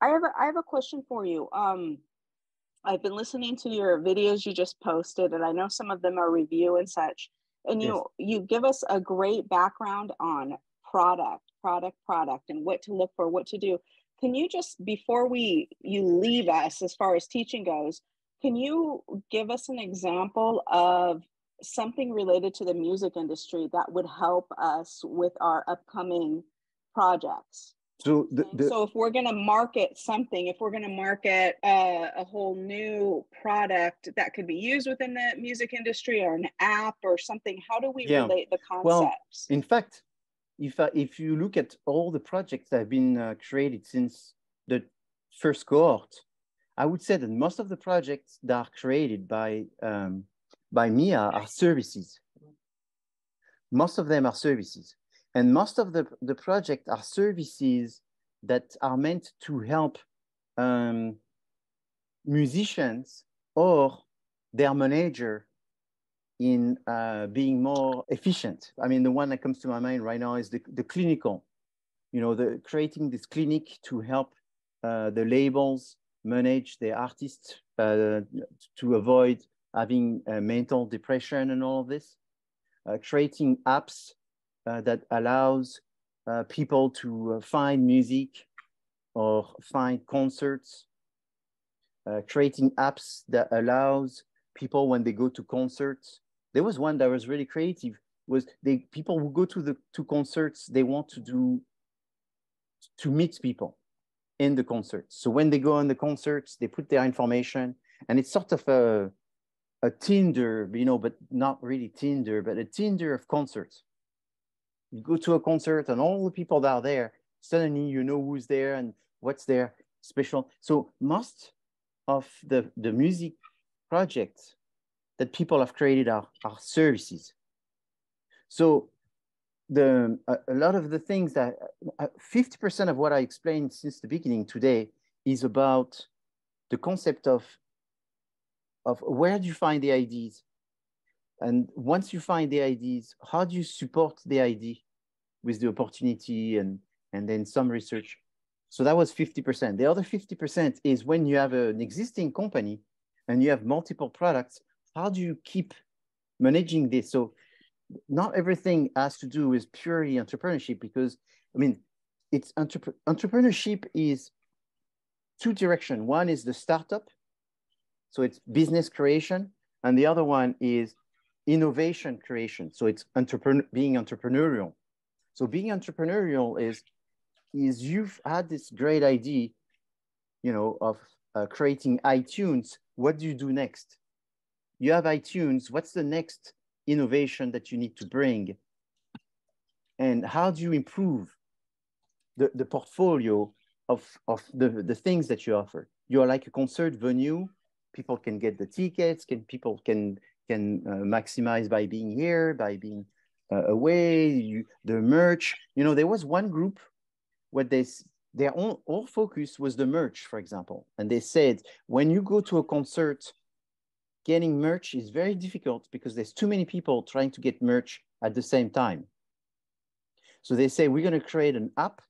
I have a question for you. I've been listening to your videos you just posted, and I know some of them are review and such. And Yes. you give us a great background on product, and what to look for, what to do. Can you just, before you leave us as far as teaching goes, can you give us an example of something related to the music industry that would help us with our upcoming projects? So Okay. So if we're going to market something, if we're going to market a whole new product that could be used within the music industry or an app or something, how do we yeah, relate the well, concepts? in fact, if you look at all the projects that have been created since the first cohort, I would say that most of the projects that are created by me are services. Most of them are services. And most of the projects are services that are meant to help musicians or their manager in being more efficient. I mean, the one that comes to my mind right now is the clinical, creating this clinic to help the labels manage their artists to avoid having mental depression and all of this. Creating apps that allows people to find music or find concerts. Creating apps that allows people when they go to concerts. There was one that was really creative. Was people who go to concerts, they want to meet people in the concerts. So when they go on the concerts, they put their information, and it's sort of a Tinder, but not really Tinder, but a Tinder of concerts. You go to a concert and all the people that are there, suddenly you know who's there and what's there special. So most of the music projects that people have created are services. So a lot of the things that 50% of what I explained since the beginning today is about the concept of where do you find the ideas? And once you find the ideas, how do you support the idea with the opportunity and then some research? So that was 50%. The other 50% is when you have an existing company and you have multiple products, how do you keep managing this? So not everything has to do with purely entrepreneurship, because, I mean, it's entrepreneurship is two directions. One is the startup, so it's business creation, and the other one is innovation creation. So it's being entrepreneurial. So being entrepreneurial is you've had this great idea, of creating iTunes. What do you do next? You have iTunes. What's the next innovation that you need to bring? And how do you improve the portfolio of the things that you offer? You're like a concert venue. People can get the tickets. People can maximize by being here, by being away. The merch. There was one group where their all focus was the merch, for example. And they said, when you go to a concert, getting merch is very difficult because there's too many people trying to get merch at the same time. So they say, we're going to create an app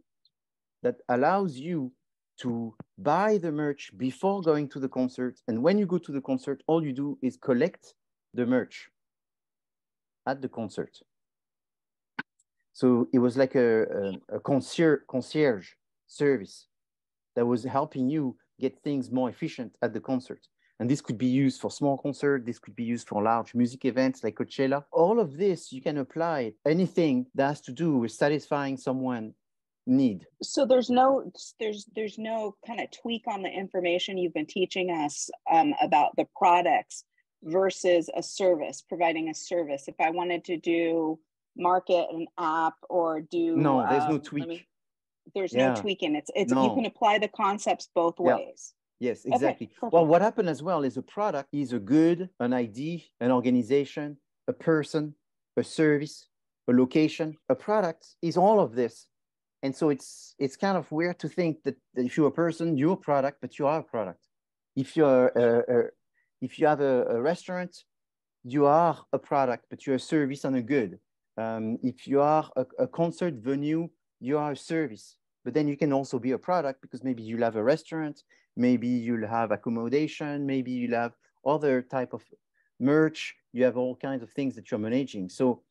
that allows you to buy the merch before going to the concert. And when you go to the concert, all you do is collect the merch at the concert. So it was like a concierge service that was helping you get things more efficient at the concert. And this could be used for small concerts. This could be used for large music events like Coachella. All of this, you can apply anything that has to do with satisfying someone's need. So there's no kind of tweak on the information you've been teaching us about the products versus a service, providing a service. If I wanted to market an app or do no, there's no tweak. There's no tweaking. It's no. You can apply the concepts both ways. Yes, exactly. Okay, well, what happened as well is a product is a good, an idea, an organization, a person, a service, a location. A product is all of this. And so it's kind of weird to think that if you're a person, you're a product, but you are a product. If if you have a restaurant, you are a product, but you're a service and a good. If you are a concert venue, you are a service. but then you can also be a product because maybe you'll have a restaurant, maybe you'll have accommodation, maybe you'll have other type of merch, you have all kinds of things that you're managing. So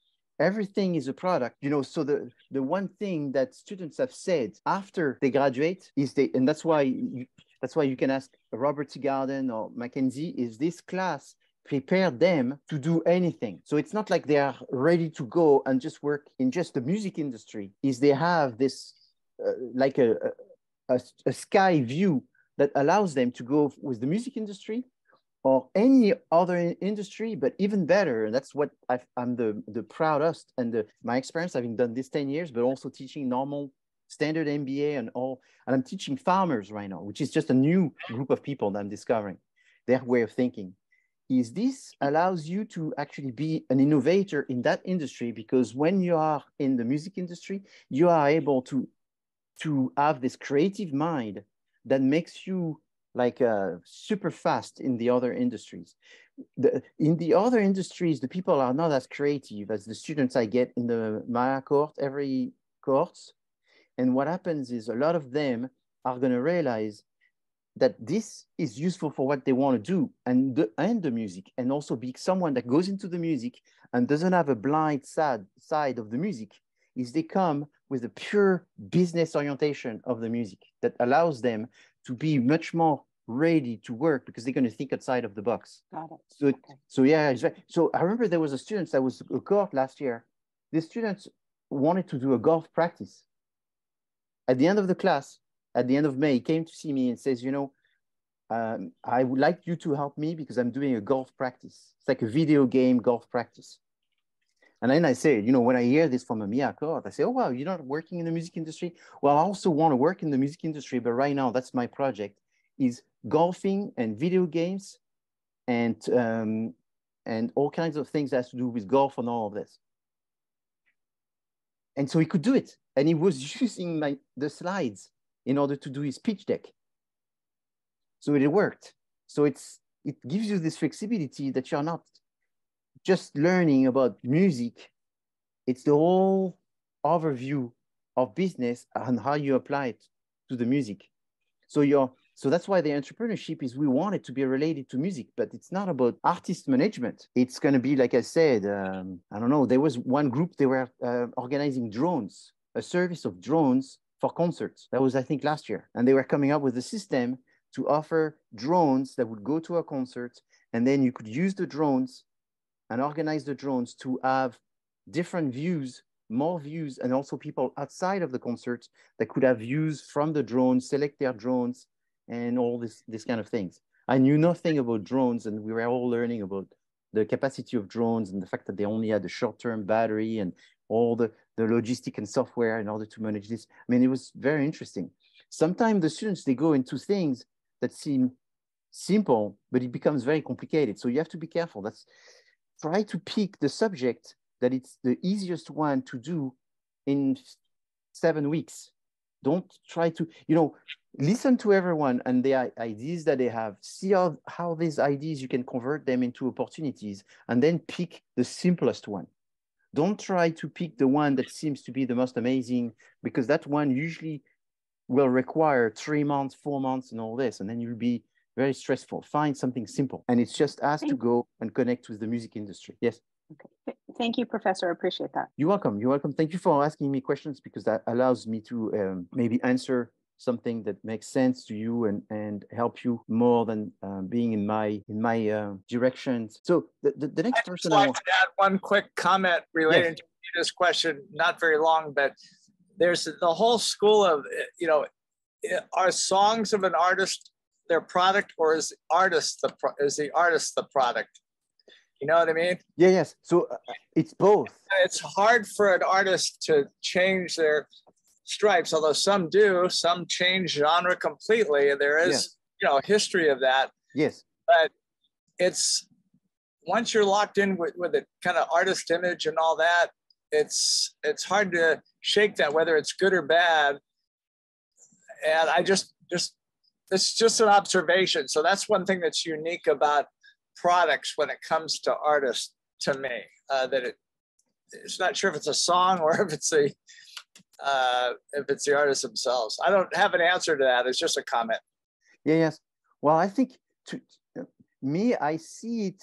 everything is a product, you know. So the one thing that students have said after they graduate is and that's why you can ask Robert Teagarden or Mackenzie, is this class prepared them to do anything. So it's not like they are ready to go and just work in just the music industry. Is they have this like a sky view that allows them to go with the music industry or any other industry, but even better. And that's what I'm the proudest. And my experience, having done this 10 years, but also teaching normal standard MBA and all. And I'm teaching farmers right now, which is just a new group of people that I'm discovering their way of thinking. Is this allows you to actually be an innovator in that industry, because when you are in the music industry, you are able to have this creative mind that makes you like super fast in the other industries. In the other industries, the people are not as creative as the students I get in the Maya cohort, every course. And what happens is a lot of them are going to realize that this is useful for what they want to do and the music, and also be someone that goes into the music and doesn't have a blind side of the music, is they come with a pure business orientation of the music that allows them to be much more ready to work because they're going to think outside of the box. Got it. So, okay. So yeah, it's right. So I remember there was a student that was a cohort last year. The students wanted to do a golf practice. At the end of the class, at the end of May, he came to see me and says, you know, I would like you to help me because I'm doing a golf practice. It's like a video game golf practice. And then I say, you know, when I hear this from a MIA cohort, I say, oh, wow, you're not working in the music industry? Well, I also want to work in the music industry, but right now that's my project, is golfing and video games and all kinds of things that has to do with golf and all of this. And so he could do it. And he was using the slides in order to do his pitch deck. So it worked. So it gives you this flexibility that you're not just learning about music. It's the whole overview of business and how you apply it to the music. So that's why the entrepreneurship is, we want it to be related to music, but it's not about artist management. It's going to be, like I said, I don't know, there was one group, they were organizing drones, a service of drones for concerts. That was, I think, last year. And they were coming up with a system to offer drones that would go to a concert, and then you could use the drones and organize the drones to have different views, more views, and also people outside of the concert that could have views from the drones, select their drones, and all this kind of things. I knew nothing about drones, and we were all learning about the capacity of drones and the fact that they only had a short-term battery and all the logistic and software in order to manage this. I mean, it was very interesting. Sometimes the students, they go into things that seem simple, but it becomes very complicated. So you have to be careful. Try to pick the subject that it's the easiest one to do in 7 weeks. Don't try to, you know, listen to everyone and the ideas that they have. See how these ideas, you can convert them into opportunities, and then pick the simplest one. Don't try to pick the one that seems to be the most amazing, because that one usually will require 3 months, 4 months and all this, and then you'll be very stressful. Find something simple, and it's just us to go and connect with the music industry. Yes. Okay. Thank you, Professor. I appreciate that. You're welcome. You're welcome. Thank you for asking me questions, because that allows me to maybe answer something that makes sense to you and help you more than being in my directions. So the next person I'd like to add one quick comment related to this question, not very long, but there's the whole school of, you know, are songs of an artist their product, or is the artist the product? You know what I mean? Yeah, yes. So it's both. It's hard for an artist to change their stripes, although some do. Some change genre completely, and there is, you know, a history of that. Yes. But it's, once you're locked in with the kind of artist image and all that, it's hard to shake that, whether it's good or bad. And I just it's just an observation. So that's one thing that's unique about products when it comes to artists, to me, that it's not sure if it's a song or if it's if it's the artists themselves. I don't have an answer to that. It's just a comment. Yeah, yes. Well, I think to me, I see it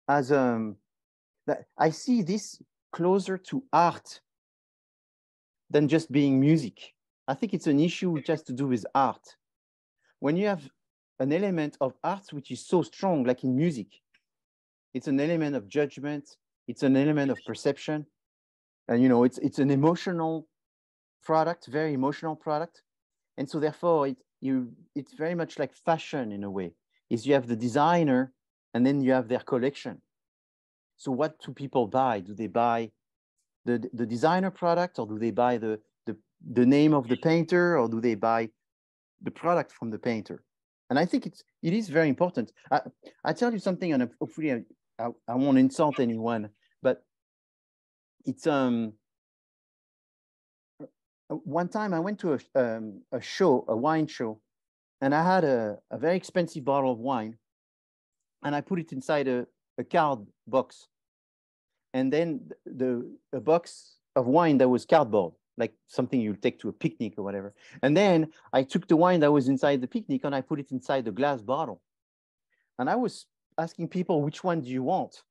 as that I see this closer to art than just being music. I think it's an issue which has to do with art. When you have an element of art which is so strong, like in music, it's an element of judgment, it's an element of perception, and you know, it's an emotional product, very emotional product, and so therefore it's very much like fashion in a way. Is you have the designer, and then you have their collection. So what do people buy? Do they buy the designer product, or do they buy the name of the painter, or do they buy the product from the painter? And I think it is very important. I tell you something, and hopefully I won't insult anyone, but it's one time I went to a show, a wine show, and I had a very expensive bottle of wine, and I put it inside a card box, and then a box of wine that was cardboard, like something you take to a picnic or whatever. And then I took the wine that was inside the picnic and I put it inside the glass bottle. And I was asking people, which one do you want?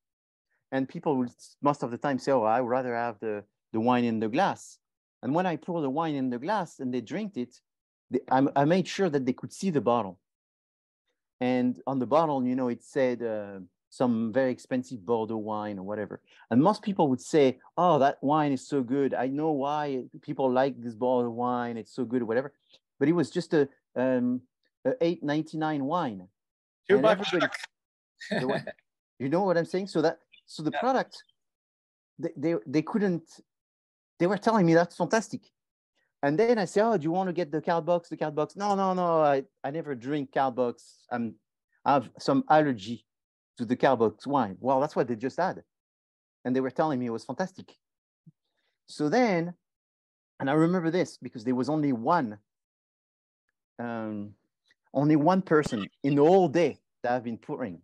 And people would most of the time say, oh, I would rather have the wine in the glass. And when I pour the wine in the glass and they drank it, I made sure that they could see the bottle. And on the bottle, you know, it said some very expensive Bordeaux wine or whatever. And most people would say, oh, that wine is so good. I know why people like this Bordeaux wine. It's so good or whatever. But it was just a $8.99 wine. $2. You know what I'm saying? So the product, they couldn't, they were telling me that's fantastic. And then I say, oh, do you want to get the card box? The card box? No, I never drink card box. I have some allergy to the card box wine. Well, that's what they just had. And they were telling me it was fantastic. So then, and I remember this because there was only one person in the whole day that I've been pouring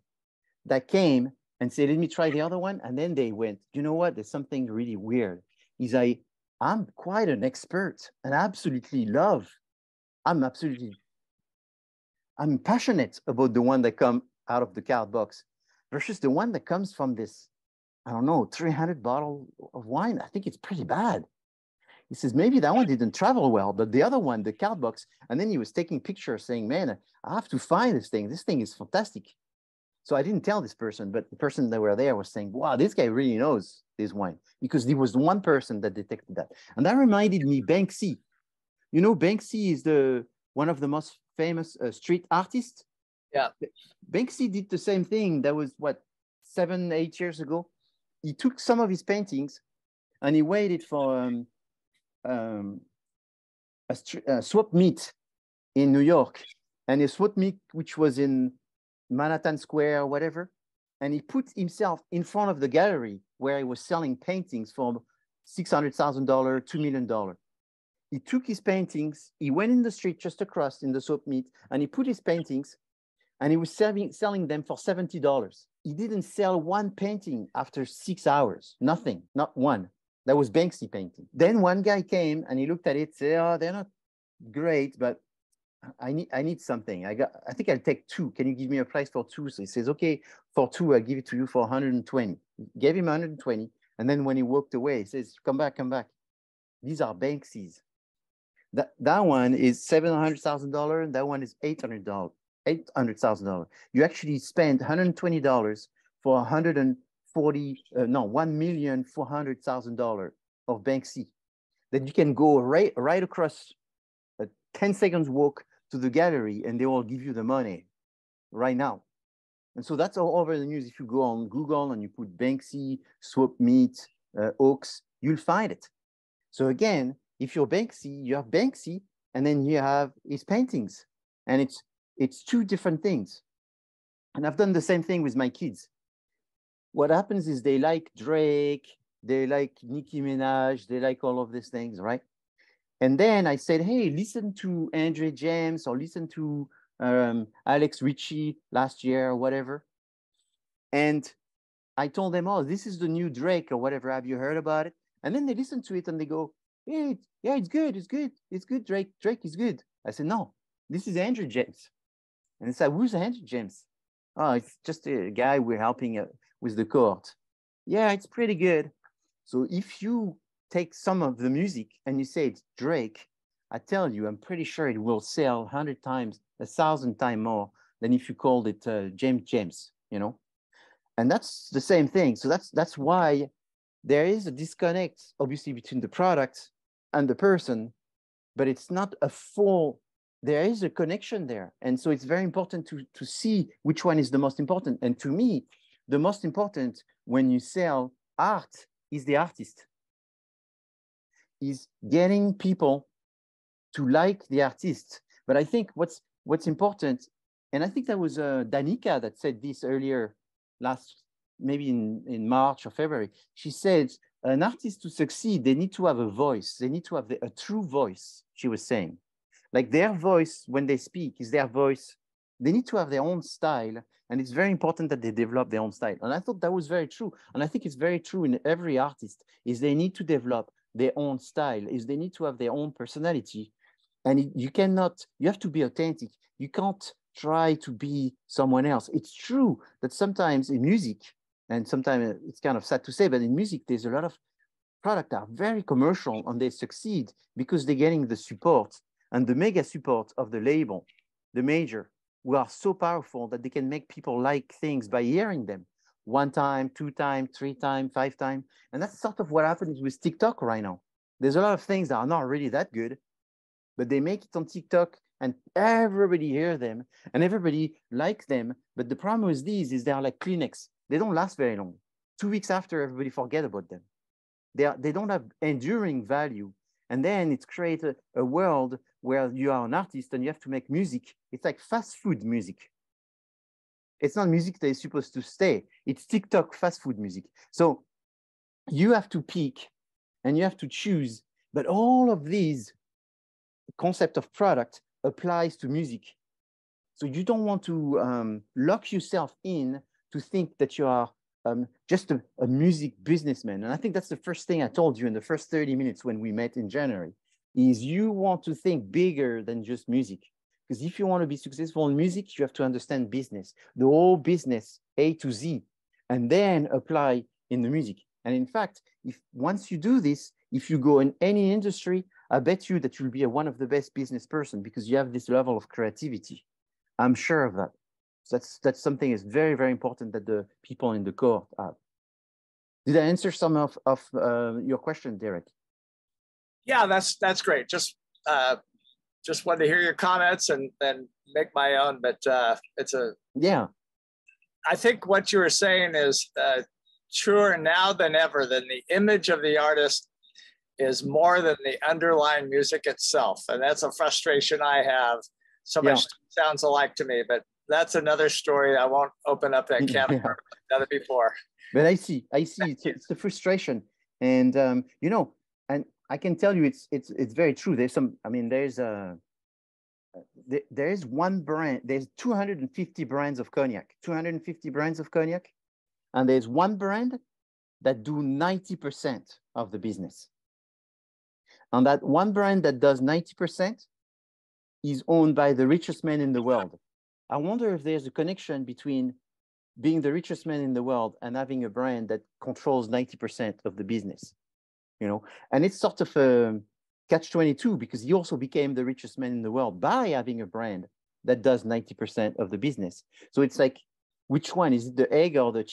that came and said, let me try the other one. And then they went, you know what? There's something really weird. He's like, I'm quite an expert and I'm passionate about the one that come out of the card box versus the one that comes from this, I don't know, 300 bottle of wine. I think it's pretty bad. He says, maybe that one didn't travel well, but the other one, the card box, and then he was taking pictures saying, man, I have to find this thing. This thing is fantastic. So I didn't tell this person, but the person that were there was saying, wow, this guy really knows this wine, because there was one person that detected that. And that reminded me Banksy. You know, Banksy is one of the most famous street artists. Yeah. Banksy did the same thing. That was what, 7-8 years ago. He took some of his paintings and he waited for a swap meet in New York, and a swap meet which was in Manhattan Square or whatever, and he put himself in front of the gallery where he was selling paintings for $600,000, $2 million. He took his paintings, he went in the street just across in the swap meet, and he put his paintings, and he was selling them for $70. He didn't sell one painting after 6 hours, nothing, not one. That was Banksy painting. Then one guy came and he looked at it, said, oh, they're not great, but I need something. I think I'll take two. Can you give me a price for two? So he says, okay, for two, I'll give it to you for 120. Gave him 120. And then when he walked away, he says, come back. These are Banksy's. That one is $700,000. And that one is $800,000. You actually spend $120 for $1,400,000 of Banksy. That you can go right across a 10 seconds walk to the gallery and they will give you the money right now. And so that's all over the news. If you go on Google and you put Banksy, swap meet, Oaks, you'll find it. So again, if you're Banksy, you have Banksy and then you have his paintings. And it's two different things. And I've done the same thing with my kids. What happens is they like Drake, they like Nicki Minaj, they like all of these things, right? And then I said, hey, listen to Andre James or listen to Alex Ritchie last year or whatever. And I told them, oh, this is the new Drake or whatever. Have you heard about it? And then they listen to it and they go, Yeah, yeah, it's good. It's good. It's good. Drake is good. I said, no, this is Andrew James. And I said, who's Andrew James? Oh, it's just a guy we're helping with the court. Yeah, it's pretty good. So if you take some of the music and you say it's Drake, I tell you, I'm pretty sure it will sell 100 times, 1,000 times more than if you called it James, you know? And that's the same thing. So that's why there is a disconnect, obviously, between the product and the person, but it's not a full, there is a connection there. And so it's very important to see which one is the most important. And to me, the most important when you sell art is the artist, is getting people to like the artist. But I think what's important, and I think that was Danica that said this earlier maybe in March or February. She said, an artist to succeed, they need to have a voice. They need to have a true voice, she was saying. Like their voice, when they speak, is their voice. They need to have their own style. And it's very important that they develop their own style. And I thought that was very true. And I think it's very true in every artist, is they need to develop their own style, is they need to have their own personality. And you have to be authentic. You can't try to be someone else. It's true that sometimes in music, and sometimes it's kind of sad to say, but in music, there's a lot of products that are very commercial and they succeed because they're getting the support and the mega support of the label, the major, who are so powerful that they can make people like things by hearing them 1 time, 2 times, 3 times, 5 times. And that's sort of what happens with TikTok right now. There's a lot of things that are not really that good, but they make it on TikTok and everybody hear them and everybody like them. But the problem with these is they are like Kleenex. They don't last very long. 2 weeks after, everybody forget about them. They don't have enduring value. And then it's created a world where you are an artist and you have to make music. It's like fast food music. It's not music that is supposed to stay. It's TikTok fast food music. So you have to pick and you have to choose. But all of these concept of product applies to music. So you don't want to lock yourself in to think that you are just a music businessman. And I think that's the first thing I told you in the first 30 minutes when we met in January, is you want to think bigger than just music. Because if you want to be successful in music, you have to understand business, the whole business, A to Z, and then apply in the music. And in fact, once you do this, if you go in any industry, I bet you that you'll be one of the best business person because you have this level of creativity. I'm sure of that. So that's something that's very, very important that the people in the court have. Did I answer some of your question, Derek? Yeah, that's great. Just wanted to hear your comments and then make my own. But I think what you were saying is truer now than ever. Than the image of the artist is more than the underlying music itself, and that's a frustration I have. So much sounds alike to me, but that's another story. I won't open up that can of worms. I've done it before. But I see. It's the frustration, and you know, and I can tell you, it's very true. There's one brand. There's 250 brands of cognac. 250 brands of cognac, and there's one brand that do 90% of the business. And that one brand that does 90% is owned by the richest man in the world. I wonder if there's a connection between being the richest man in the world and having a brand that controls 90% of the business, you know? And it's sort of a catch-22 because he also became the richest man in the world by having a brand that does 90% of the business. So it's like, which one? Is it the egg or the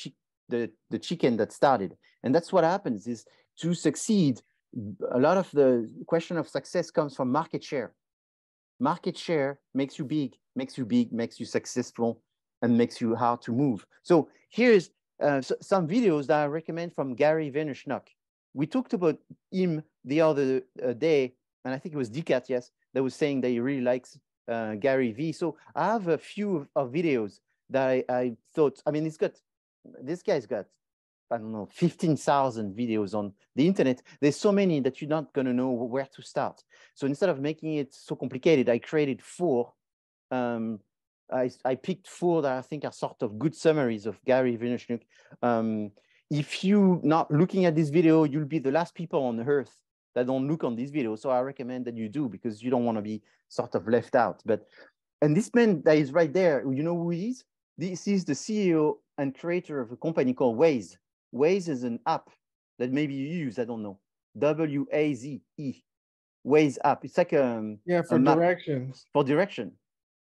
chicken that started? And that's what happens is to succeed, a lot of the question of success comes from market share. Market share makes you big, makes you successful, and makes you hard to move. So here's some videos that I recommend from Gary Vaynerchuk. We talked about him the other day, and I think it was Decat, yes, that was saying that he really likes Gary V. So I have a few of videos that I thought, I mean, this guy's got, I don't know, 15,000 videos on the internet. There's so many that you're not going to know where to start. So instead of making it so complicated, I created 4. I picked 4 that I think are sort of good summaries of Gary Vaynerchuk. If you're not looking at this video, you'll be the last people on earth that don't look on this video. So I recommend that you do, because you don't want to be sort of left out. And this man that is right there, you know who he is? This is the CEO and creator of a company called Waze. Waze is an app that maybe you use, I don't know. W-A-Z-E. Waze app. It's like for directions. For direction.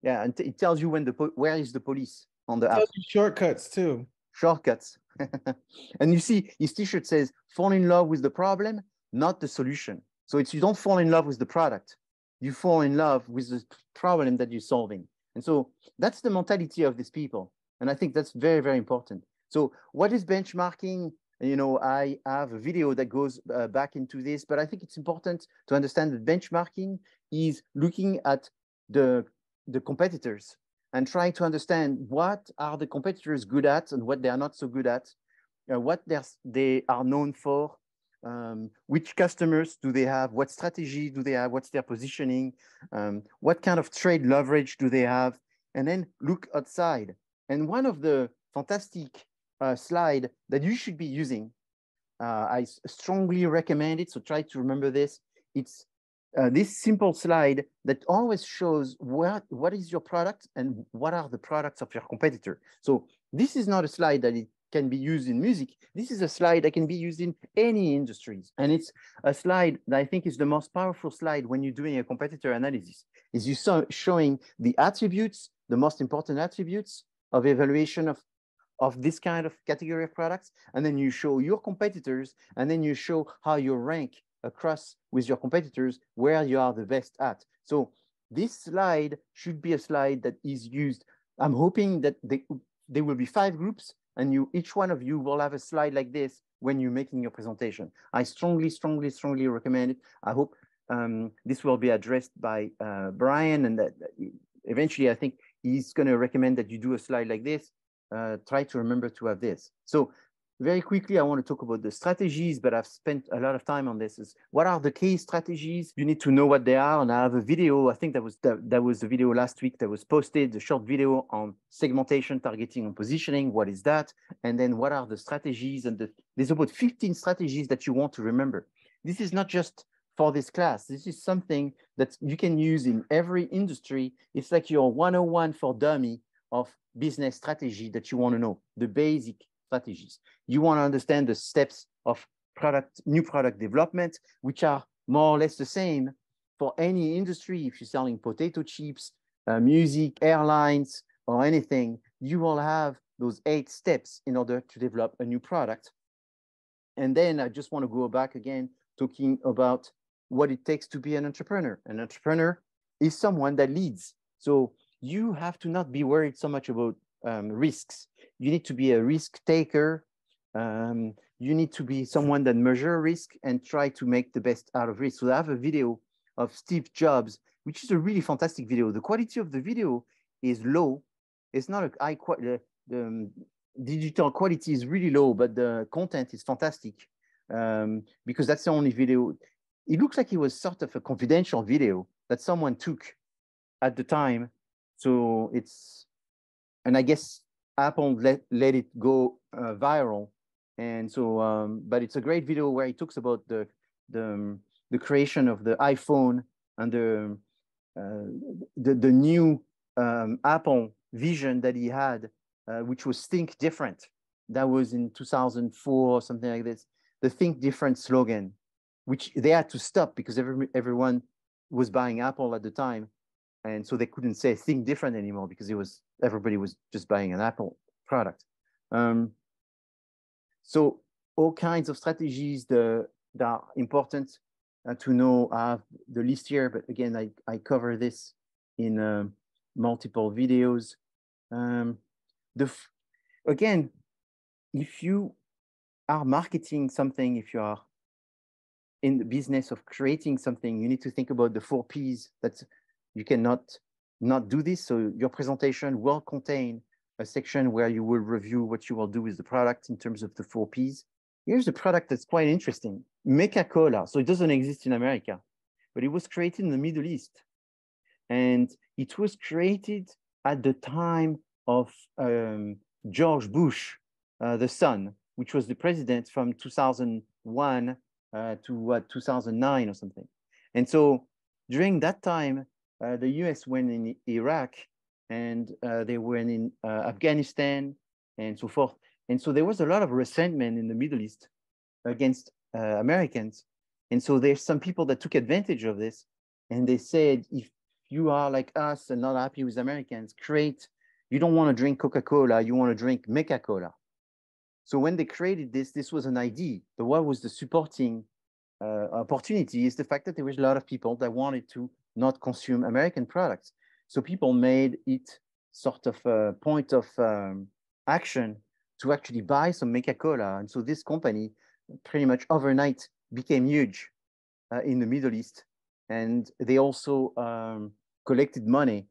Yeah, and it tells you where is the police on the app. Tells you shortcuts too. Shortcuts. And you see, his t-shirt says, fall in love with the problem, not the solution. So you don't fall in love with the product. You fall in love with the problem that you're solving. And so that's the mentality of these people. And I think that's very, very important. So what is benchmarking? You know, I have a video that goes back into this, but I think it's important to understand that benchmarking is looking at the competitors and trying to understand what are the competitors good at and what they are not so good at, what they are known for, which customers do they have, what strategy do they have, what's their positioning, what kind of trade leverage do they have, and then look outside. And one of the fantastic slide that you should be using, I strongly recommend it, so try to remember this. It's this simple slide that always shows what is your product and what are the products of your competitor. So this is not a slide that it can be used in music. This is a slide that can be used in any industries. And it's a slide that I think is the most powerful slide when you're doing a competitor analysis, is you showing the attributes, the most important attributes of evaluation of this kind of category of products. And then you show your competitors, and then you show how you rank across with your competitors, where you are the best at. So this slide should be a slide that is used. I'm hoping that there will be 5 groups, and each one of you will have a slide like this when you're making your presentation. I strongly, strongly, strongly recommend it. I hope this will be addressed by Brian, and that eventually I think he's going to recommend that you do a slide like this. Try to remember to have this. So very quickly, I want to talk about the strategies, but I've spent a lot of time on this. What are the key strategies? You need to know what they are. And I have a video, I think that was the video last week that was posted, the short video on segmentation, targeting, and positioning. What is that? And then what are the strategies? And there's about 15 strategies that you want to remember. This is not just for this class. This is something that you can use in every industry. It's like your 101 for dummy of business strategy that you want to know, the basic strategies. You want to understand the steps of new product development, which are more or less the same for any industry. If you're selling potato chips, music, airlines, or anything, you will have those 8 steps in order to develop a new product. And then I just want to go back again, talking about what it takes to be an entrepreneur. An entrepreneur is someone that leads. So you have to not be worried so much about risks. You need to be a risk taker. You need to be someone that measures risk and try to make the best out of risk. So I have a video of Steve Jobs, which is a really fantastic video. The quality of the video is low. It's not a high quality. The digital quality is really low, but the content is fantastic because that's the only video. It looks like it was sort of a confidential video that someone took at the time. So and I guess Apple let it go viral. And so, but it's a great video where he talks about the creation of the iPhone and the new Apple vision that he had, which was Think Different. That was in 2004 or something like this. The Think Different slogan, which they had to stop because everyone was buying Apple at the time. And so they couldn't say Think Different anymore because everybody was just buying an Apple product. So all kinds of strategies that are important to know. I have the list here, but again, I cover this in multiple videos. Again, if you are marketing something, if you are in the business of creating something, you need to think about the 4 Ps. That you cannot not do this. So your presentation will contain a section where you will review what you will do with the product in terms of the 4 Ps. Here's a product that's quite interesting, Meca-Cola. So it doesn't exist in America, but it was created in the Middle East. And it was created at the time of George Bush, the son, which was the president from 2001 to what, 2009 or something. And so during that time, the US went in Iraq, and they were in Afghanistan and so forth. And so there was a lot of resentment in the Middle East against Americans. And so there's some people that took advantage of this, and they said, if you are like us and not happy with Americans, you don't want to drink Coca-Cola, you want to drink Meca-Cola. So when they created this was an idea. But what was the supporting opportunity is the fact that there was a lot of people that wanted to not consume American products. So people made it sort of a point of action to actually buy some Meca-Cola. And so this company pretty much overnight became huge in the Middle East. And they also collected money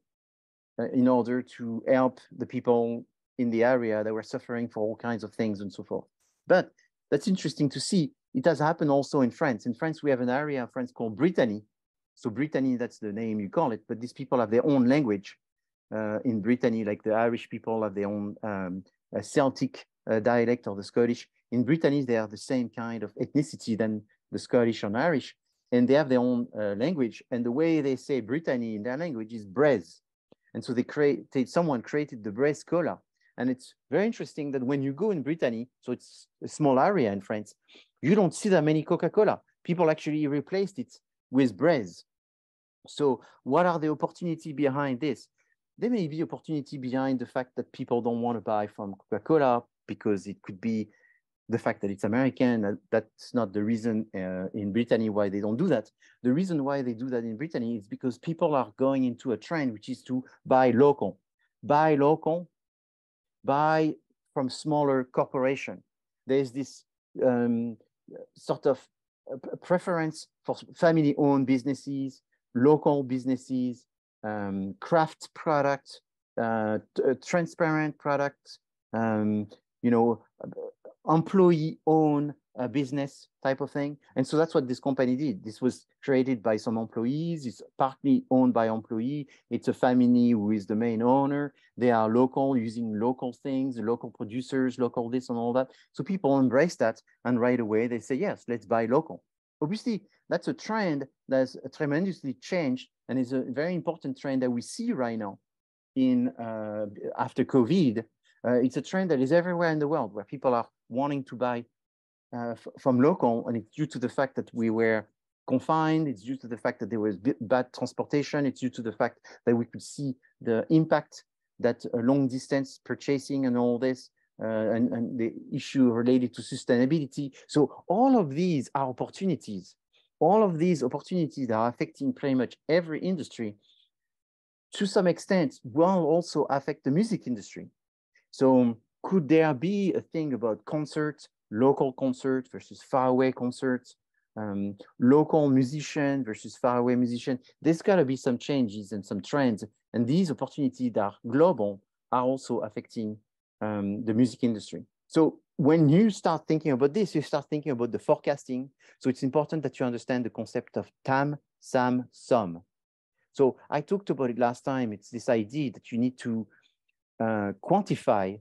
in order to help the people in the area that were suffering for all kinds of things and so forth. But that's interesting to see. It has happened also in France. In France, we have an area of France called Brittany. So Brittany, that's the name you call it, but these people have their own language in Brittany, like the Irish people have their own Celtic dialect, or the Scottish. In Brittany, they are the same kind of ethnicity than the Scottish and Irish, and they have their own language. And the way they say Brittany in their language is braise. And so someone created the braise cola. And it's very interesting that when you go in Brittany, so it's a small area in France, you don't see that many Coca-Cola. People actually replaced it with braise. So what are the opportunities behind this? There may be opportunity behind the fact that people don't want to buy from Coca-Cola because it could be the fact that it's American. That's not the reason in Brittany why they don't do that. The reason why they do that in Brittany is because people are going into a trend, which is to buy local. Buy local, buy from smaller corporation. There's this sort of preference for family-owned businesses, local businesses, craft products, transparent products, employee-owned business type of thing. And so that's what this company did. This was created by some employees. It's partly owned by employee. It's a family who is the main owner. They are local, using local things, local producers, local this and all that. So people embrace that, and right away they say, yes, let's buy local. Obviously, that's a trend that's tremendously changed, and is a very important trend that we see right now after COVID. It's a trend that is everywhere in the world, where people are wanting to buy from local, and it's due to the fact that we were confined. It's due to the fact that there was bad transportation. It's due to the fact that we could see the impact that long distance purchasing and all this, and the issue related to sustainability. So all of these are opportunities. All of these opportunities are affecting pretty much every industry. To some extent, will also affect the music industry. So could there be a thing about concerts, local concerts versus faraway concerts, local musician versus faraway musician? There's got to be some changes and some trends. And these opportunities that are global are also affecting the music industry. So when you start thinking about this, you start thinking about the forecasting. So it's important that you understand the concept of TAM, SAM, SUM. So I talked about it last time. It's this idea that you need to quantify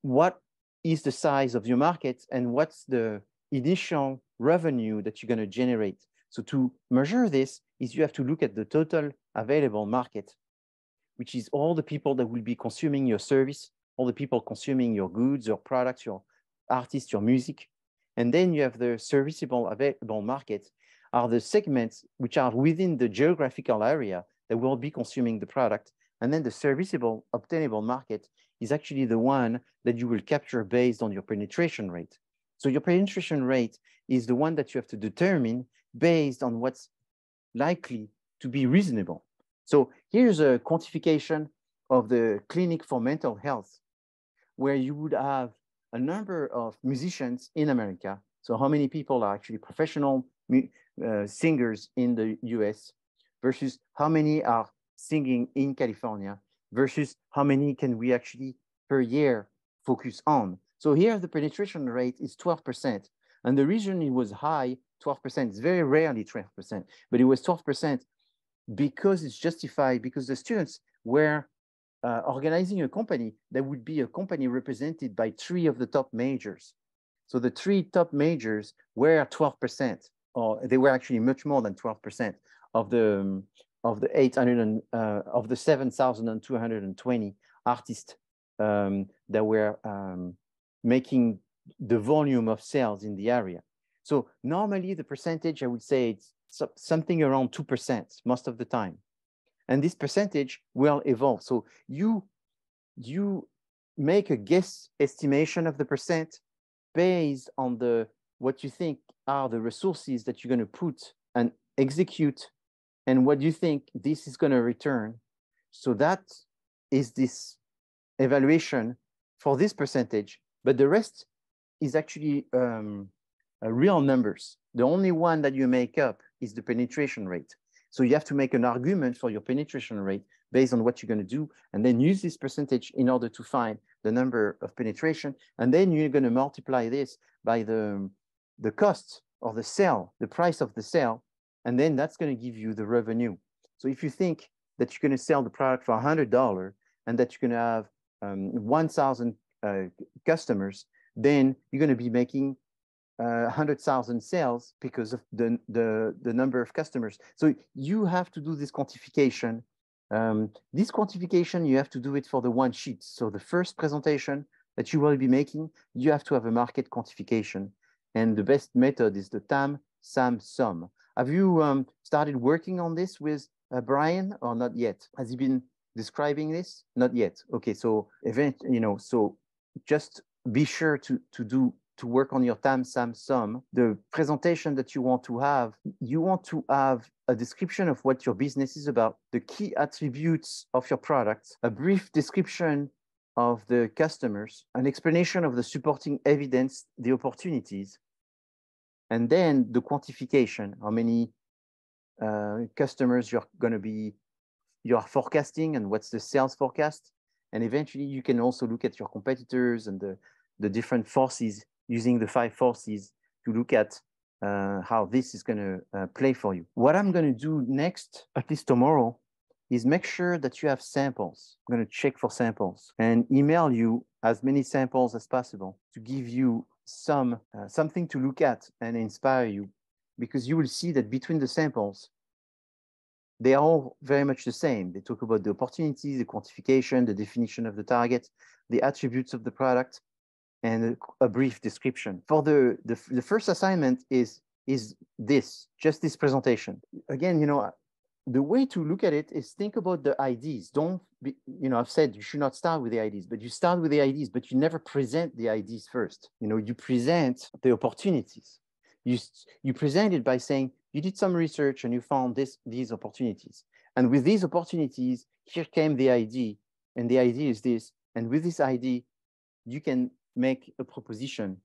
what is the size of your market and what's the initial revenue that you're going to generate. So to measure this is you have to look at the total available market, which is all the people that will be consuming your service, all the people consuming your goods, your products, your artists, your music. And then you have the serviceable available market, are the segments which are within the geographical area that will be consuming the product. And then the serviceable obtainable market is actually the one that you will capture based on your penetration rate. So your penetration rate is the one that you have to determine based on what's likely to be reasonable. So here's a quantification of the clinic for mental health, where you would have a number of musicians in America. So how many people are actually professional singers in the US versus how many are singing in California versus how many can we actually per year focus on. So here the penetration rate is 12%. And the reason it was high, 12%, is very rarely 12%, but it was 12% because it's justified, because the students were organizing a company that would be a company represented by 3 of the top majors. So the three top majors were 12%, or they were actually much more than 12% of the 7,220 artists that were making the volume of sales in the area. So normally the percentage, I would say it's something around 2% most of the time. And this percentage will evolve. So you make a guess estimation of the percent based on what you think are the resources that you're going to put and execute and what you think this is going to return. So that is this evaluation for this percentage, but the rest is actually real numbers. The only one that you make up is the penetration rate. So you have to make an argument for your penetration rate based on what you're going to do, and then use this percentage in order to find the number of penetration. And then you're going to multiply this by the cost of the sale, the price of the sale, and then that's going to give you the revenue. So if you think that you're going to sell the product for $100 and that you're going to have 1,000 customers, then you're going to be making 100,000 sales because of the number of customers. So you have to do this quantification. This quantification, you have to do it for the one sheet. So the first presentation that you will be making, you have to have a market quantification. And the best method is the TAM, SAM, SUM. Have you started working on this with Brian or not yet? Has he been describing this? Not yet. Okay, so so just be sure to work on your TAM, SAM, SUM. The presentation that you want to have a description of what your business is about, the key attributes of your product, a brief description of the customers, an explanation of the supporting evidence, the opportunities, and then the quantification, how many customers you are forecasting and what's the sales forecast. And eventually you can also look at your competitors and the different forces, using the 5 forces to look at how this is going to play for you. What I'm going to do next, at least tomorrow, is make sure that you have samples. I'm going to check for samples and email you as many samples as possible to give you something to look at and inspire you, because you will see that between the samples, they are all very much the same. They talk about the opportunities, the quantification, the definition of the target, the attributes of the product, and a brief description. For the first assignment is just this presentation. Again, the way to look at it is think about the IDs. Don't be, I've said you should not start with the IDs, but you start with the IDs, but you never present the IDs first. You present the opportunities. You present it by saying you did some research and you found these opportunities. And with these opportunities, here came the ID, and the ID is this. And with this ID, you can make a proposition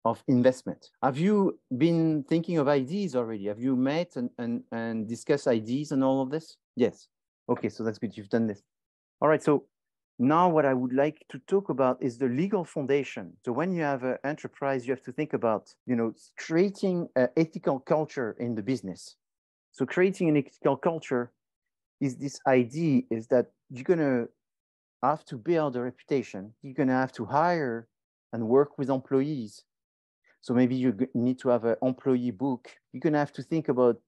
of investment. Have you been thinking of ideas already? Have you met and discussed ideas and all of this? Yes. Okay, so that's good. You've done this. All right, so now what I would like to talk about is the legal foundation. So when you have an enterprise, you have to think about, creating an ethical culture in the business. So creating an ethical culture is this idea is that you're going to have to build a reputation. You're going to have to hire and work with employees. So maybe you need to have an employee book. You're going to have to think about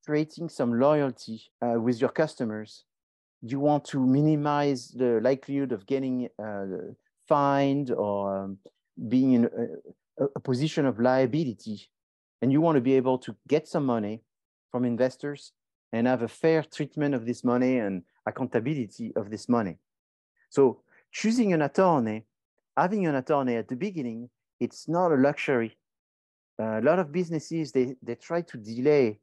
creating some loyalty with your customers. You want to minimize the likelihood of getting fined or being in a position of liability. And you want to be able to get some money from investors and have a fair treatment of this money and accountability of this money. So choosing an attorney, having an attorney at the beginning, it's not a luxury. A lot of businesses, they try to delay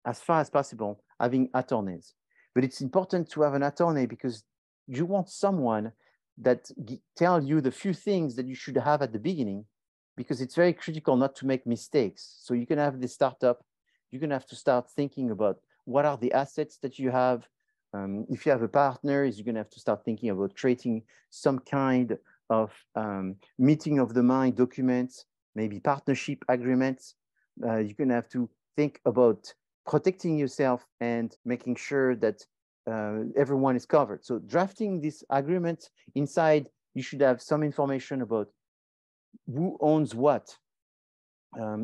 as far as possible having attorneys. But it's important to have an attorney because you want someone that tell you the few things that you should have at the beginning, because it's very critical not to make mistakes. So you can have this startup, you're going to have to start thinking about what are the assets that you have. If you have a partner, you're going to have to start thinking about creating some kind of meeting of the mind documents, maybe partnership agreements. You're going to have to think about protecting yourself and making sure that everyone is covered. So drafting this agreement inside, you should have some information about who owns what.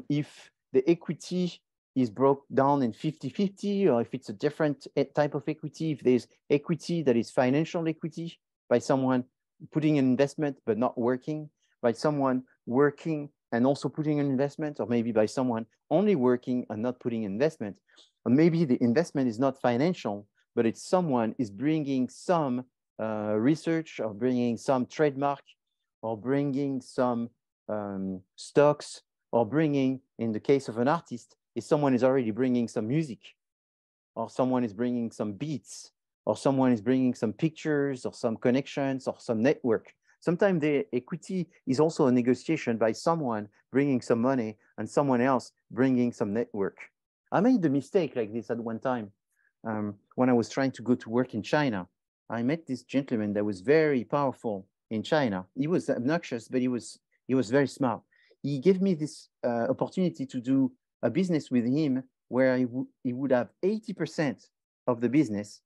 If the equity is broke down in 50-50, or if it's a different type of equity, if there's equity that is financial equity by someone putting an investment but not working, by someone working and also putting an investment, or maybe by someone only working and not putting investment, or maybe the investment is not financial, but it's someone is bringing some research, or bringing some trademark, or bringing some stocks, or bringing, in the case of an artist, if someone is already bringing some music, or someone is bringing some beats, or someone is bringing some pictures, or some connections, or some network. Sometimes the equity is also a negotiation by someone bringing some money and someone else bringing some network. I made the mistake like this at one time. When I was trying to go to work in China, I met this gentleman that was very powerful in China. He was obnoxious, but he was very smart. He gave me this opportunity to do a business with him where he would have 80% of the business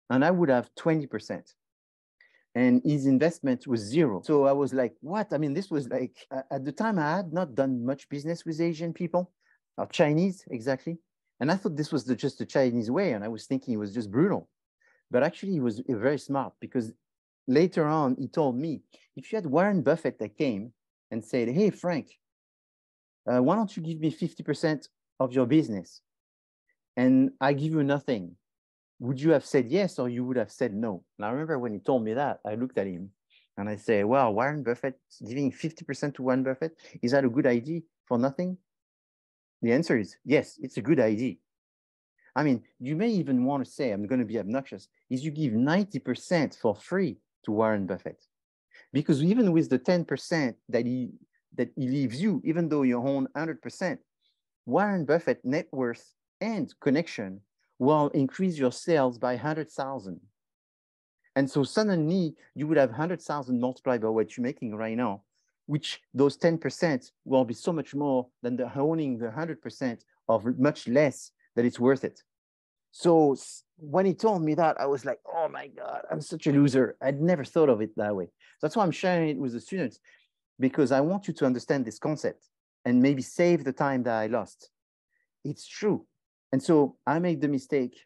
and I would have 20%. And his investment was zero. So I was like, what? I mean, this was like, at the time I had not done much business with Asian people, or Chinese exactly. And I thought this was just the Chinese way. And I was thinking it was just brutal. But actually he was very smart, because later on he told me, if you had Warren Buffett that came and said, hey, Frank, why don't you give me 50% of your business and I give you nothing? Would you have said yes, or you would have said no? And I remember when he told me that, I looked at him and I said, well, Warren Buffett giving 50% to Warren Buffett, is that a good idea for nothing? The answer is yes, it's a good idea. I mean, you may even want to say, I'm going to be obnoxious, is you give 90% for free to Warren Buffett. Because even with the 10% that he leaves you, even though you own 100%, Warren Buffett net worth and connection will increase your sales by 100,000. And so suddenly you would have 100,000 multiplied by what you're making right now, which those 10% will be so much more than the owning the 100% of much less, that it's worth it. So when he told me that, I was like, oh my God, I'm such a loser. I'd never thought of it that way. That's why I'm sharing it with the students, because I want you to understand this concept and maybe save the time that I lost. It's true. And so I made the mistake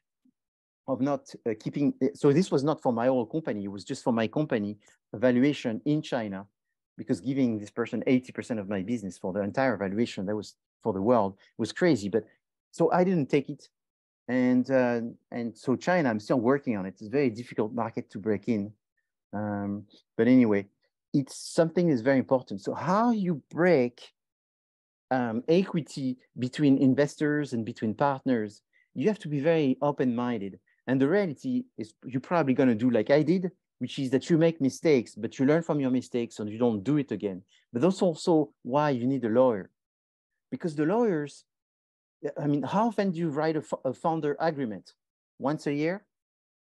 of not keeping, so this was not for my whole company, it was just for my company valuation in China, because giving this person 80% of my business for the entire valuation, that was for the world, was crazy. But so I didn't take it. And so China, I'm still working on it. It's a very difficult market to break in. But anyway, it's something that's very important. So how you break equity between investors and between partners, you have to be very open-minded. And the reality is you're probably going to do like I did, which is that you make mistakes, but you learn from your mistakes and you don't do it again. But that's also why you need a lawyer. Because the lawyers, I mean, how often do you write a founder agreement? Once a year?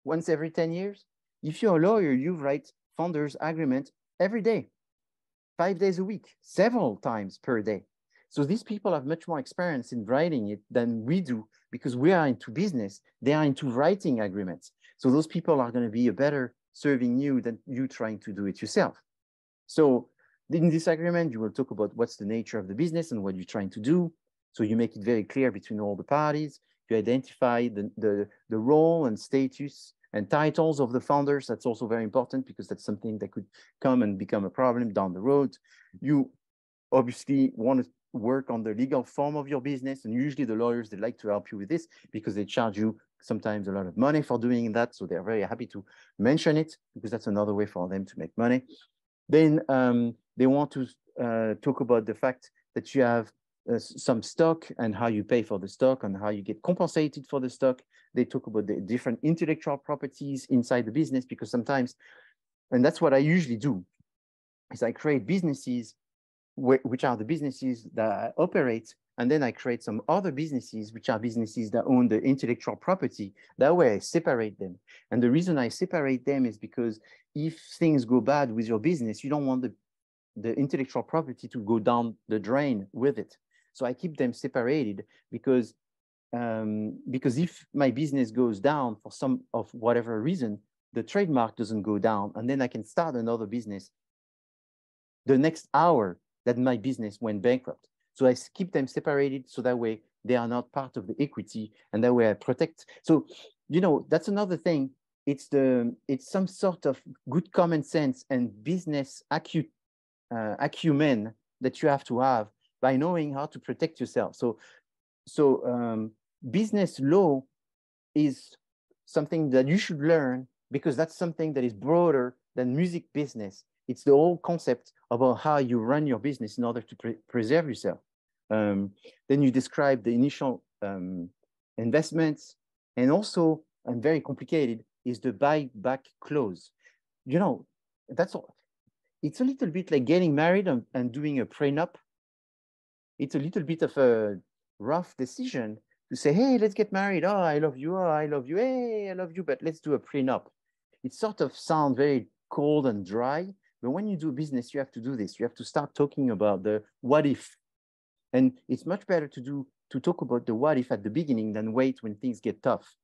Once every 10 years? If you're a lawyer, you write founders agreement every day, 5 days a week, several times per day. So these people have much more experience in writing it than we do, because we are into business. They are into writing agreements. So those people are going to be a better serving you than you trying to do it yourself. So in this agreement, you will talk about what's the nature of the business and what you're trying to do. So you make it very clear between all the parties. You identify the role and status and titles of the founders. That's also very important, because that's something that could come and become a problem down the road. You obviously want to work on the legal form of your business. And usually the lawyers, they like to help you with this, because they charge you sometimes a lot of money for doing that. So they're very happy to mention it, because that's another way for them to make money. Then they want to talk about the fact that you have some stock and how you pay for the stock and how you get compensated for the stock. They talk about the different intellectual properties inside the business, because sometimes, and that's what I usually do, is I create businesses which are the businesses that I operate, and then I create some other businesses which are businesses that own the intellectual property. That way I separate them. And the reason I separate them is because if things go bad with your business, you don't want the intellectual property to go down the drain with it. So I keep them separated, because if my business goes down for some of whatever reason, the trademark doesn't go down, and then I can start another business the next hour that my business went bankrupt. So I keep them separated so that way they are not part of the equity, and that way I protect. So, you know, that's another thing. It's some sort of good common sense and business acumen that you have to have by knowing how to protect yourself. So business law is something that you should learn, because that's something that is broader than music business. It's the whole concept about how you run your business in order to preserve yourself. Then you describe the initial investments, and also, and very complicated, is the buyback clause. You know, that's all. It's a little bit like getting married and doing a prenup. It's a little bit of a rough decision to say, hey, let's get married. Oh, I love you. Oh, I love you. Hey, I love you, but let's do a prenup. It sort of sounds very cold and dry, but when you do business, you have to do this. You have to start talking about the what if. And it's much better to talk about the what if at the beginning than wait when things get tough.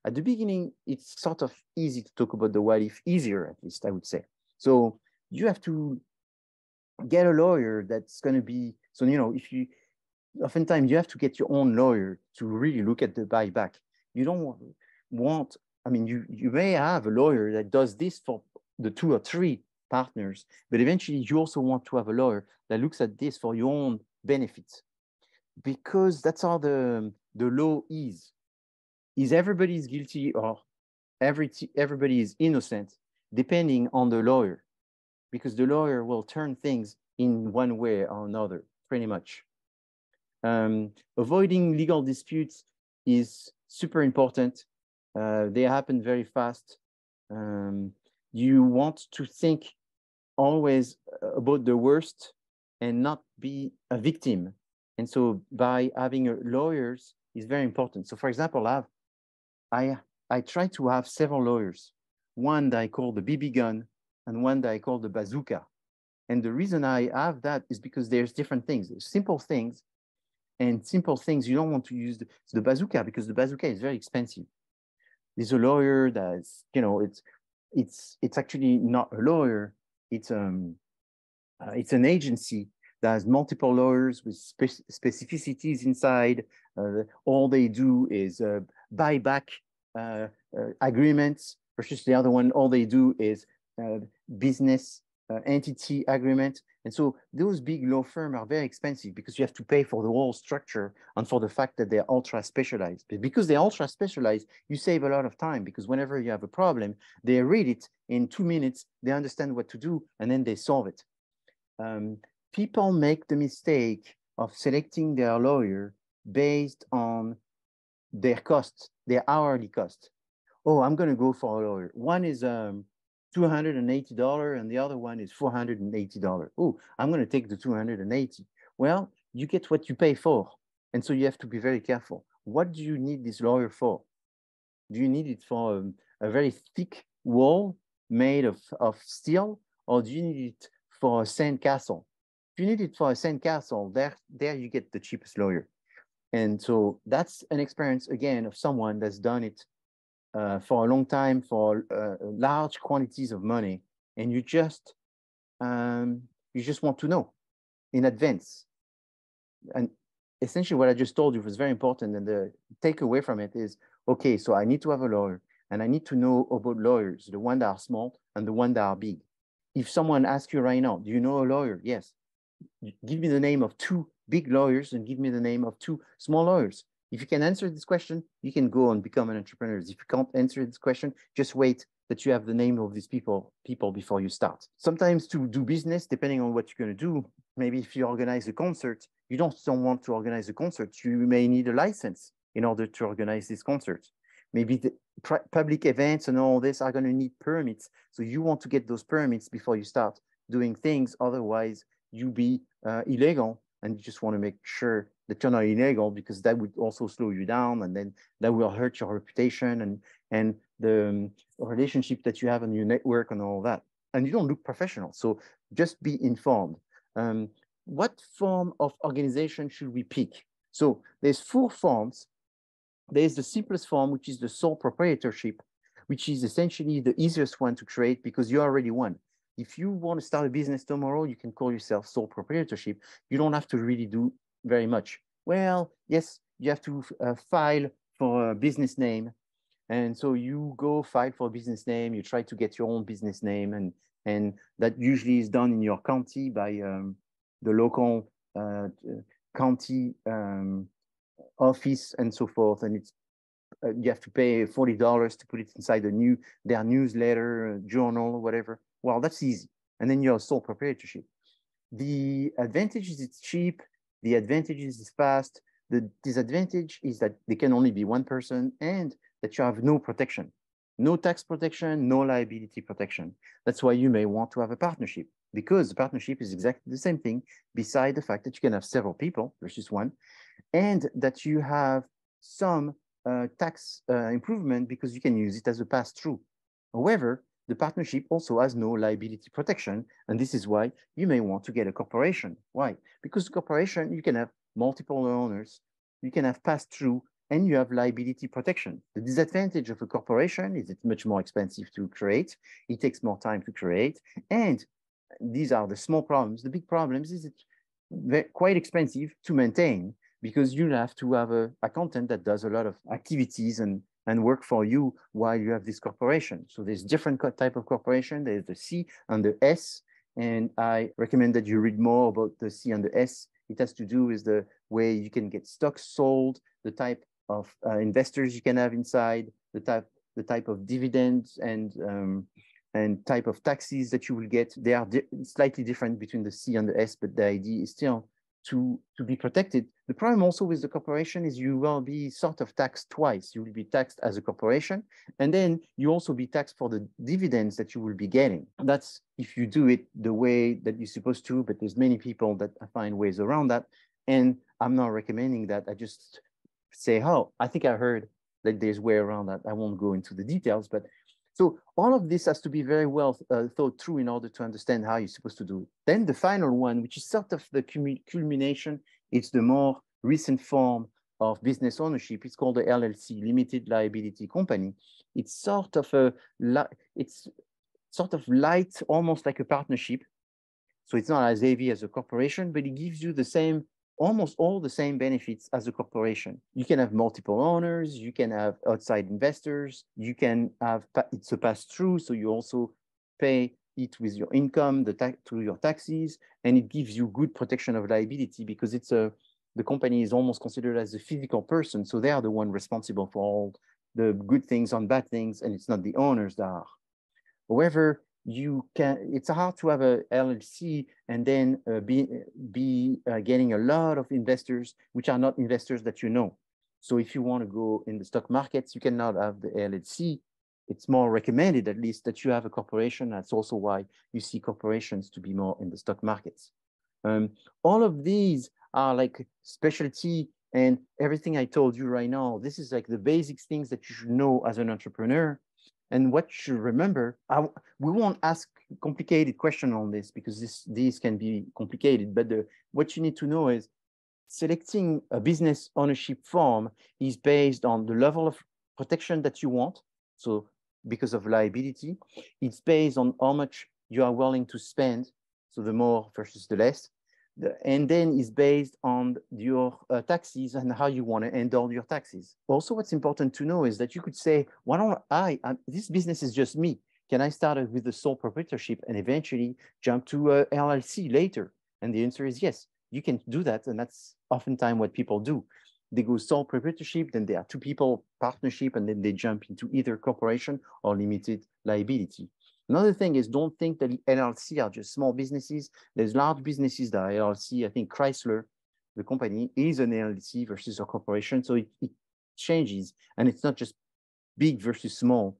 At the beginning, it's sort of easy to talk about the what if, easier at least, I would say. So you have to get a lawyer that's going to be, so, you know, oftentimes you have to get your own lawyer to really look at the buyback. You don't want, I mean, you may have a lawyer that does this for the 2 or 3 partners, but eventually you also want to have a lawyer that looks at this for your own benefits, because that's how the law is. Is everybody is guilty or everybody is innocent, depending on the lawyer, because the lawyer will turn things in one way or another, pretty much. Avoiding legal disputes is super important. They happen very fast. You want to think always about the worst and not be a victim. And so by having lawyers is very important. So for example, I try to have several lawyers, one that I call the BB gun and one that I call the bazooka. And the reason I have that is because there's different things. There's simple things, and simple things you don't want to use the bazooka, because the bazooka is very expensive. There's a lawyer that's, you know, it's actually not a lawyer. It's an agency that has multiple lawyers with specificities inside. All they do is buyback agreements, versus the other one, all they do is business entity agreement. And so those big law firms are very expensive, because you have to pay for the whole structure and for the fact that they're ultra specialized. But because they're ultra specialized, you save a lot of time, because whenever you have a problem, they read it in 2 minutes, they understand what to do, and then they solve it. People make the mistake of selecting their lawyer based on their cost, their hourly cost. Oh, I'm going to go for a lawyer. One is $280 and the other one is $480. Oh, I'm going to take the 280. Well, you get what you pay for. And so you have to be very careful. What do you need this lawyer for? Do you need it for a very thick wall made of steel, or do you need it for a sand castle? If you need it for a sand castle, there you get the cheapest lawyer. And so that's an experience, again, of someone that's done it for a long time, for large quantities of money, and you just want to know in advance. And essentially what I just told you was very important, and the takeaway from it is, okay, so I need to have a lawyer, and I need to know about lawyers, the ones that are small and the ones that are big. If someone asks you right now, do you know a lawyer? Yes. Give me the name of 2 big lawyers and give me the name of 2 small lawyers. If you can answer this question, you can go and become an entrepreneur. If you can't answer this question, just wait that you have the name of these people before you start. Sometimes to do business, depending on what you're going to do, maybe if you organize a concert, you don't want to organize a concert. You may need a license in order to organize this concert. Maybe the public events and all this are going to need permits. So you want to get those permits before you start doing things. Otherwise, you be illegal, and you just want to make sure that you're not illegal, because that would also slow you down, and then that will hurt your reputation and the relationship that you have on your network and all that. And you don't look professional. So just be informed. What form of organization should we pick? So there's 4 forms. There's the simplest form, which is the sole proprietorship, which is essentially the easiest one to create because you're already one. If you want to start a business tomorrow, you can call yourself sole proprietorship. You don't have to really do very much. Well, yes, you have to file for a business name. And so you go file for a business name, you try to get your own business name, and that usually is done in your county by the local county office and so forth. And it's you have to pay $40 to put it inside their newsletter, journal, whatever. Well, that's easy. And then you're sole proprietorship. The advantage is it's cheap. The advantage is it's fast. The disadvantage is that there can only be one person and that you have no protection, no tax protection, no liability protection. That's why you may want to have a partnership, because the partnership is exactly the same thing, beside the fact that you can have several people versus one, and that you have some tax improvement because you can use it as a pass-through. However, the partnership also has no liability protection, and this is why you may want to get a corporation. Why? Because the corporation, you can have multiple owners, you can have pass-through, and you have liability protection. The disadvantage of a corporation is it's much more expensive to create, it takes more time to create, and these are the small problems. The big problems is it's quite expensive to maintain, because you have to have an accountant that does a lot of activities and work for you while you have this corporation. So there's different type of corporation. There's the C and the S, and I recommend that you read more about the C and the S. It has to do with the way you can get stocks sold, the type of investors you can have inside, the type of dividends and type of taxes that you will get. They are slightly different between the C and the S, but the idea is still to be protected. The problem also with the corporation is you will be sort of taxed twice. You will be taxed as a corporation, and then you also be taxed for the dividends that you will be getting. That's if you do it the way that you're supposed to, but there's many people that find ways around that. And I'm not recommending that. I just say, oh, I think I heard that there's a way around that. I won't go into the details, but so all of this has to be very well thought through in order to understand how you're supposed to do it. Then the final one, which is sort of the culmination, it's the more recent form of business ownership. It's called the LLC, Limited Liability Company. It's sort of light, almost like a partnership. So it's not as heavy as a corporation, but it gives you the same, almost all the same benefits as a corporation. You can have multiple owners, you can have outside investors, you can have, it's a pass-through, so you also pay it with your income, through your taxes, and it gives you good protection of liability because the company is almost considered as a physical person, so they are the one responsible for all the good things and bad things, and it's not the owners that are. However, it's hard to have a LLC and then be getting a lot of investors, which are not investors that you know. So if you want to go in the stock markets, you cannot have the LLC. It's more recommended, at least, that you have a corporation. That's also why you see corporations to be more in the stock markets. All of these are like specialty, and everything I told you right now, this is like the basic things that you should know as an entrepreneur. And what you should remember, we won't ask complicated questions on this because these can be complicated, but what you need to know is selecting a business ownership form is based on the level of protection that you want. So because of liability, it's based on how much you are willing to spend. So the more versus the less. And then it's based on your taxes and how you want to handle your taxes. Also, what's important to know is that you could say, why don't this business is just me. Can I start with the sole proprietorship and eventually jump to LLC later? And the answer is yes, you can do that. And that's oftentimes what people do. They go sole proprietorship, then they are two people partnership, and then they jump into either corporation or limited liability. Another thing is, don't think that LLC are just small businesses. There's large businesses that are LLC. I think Chrysler, the company, is an LLC versus a corporation. So it changes. And it's not just big versus small.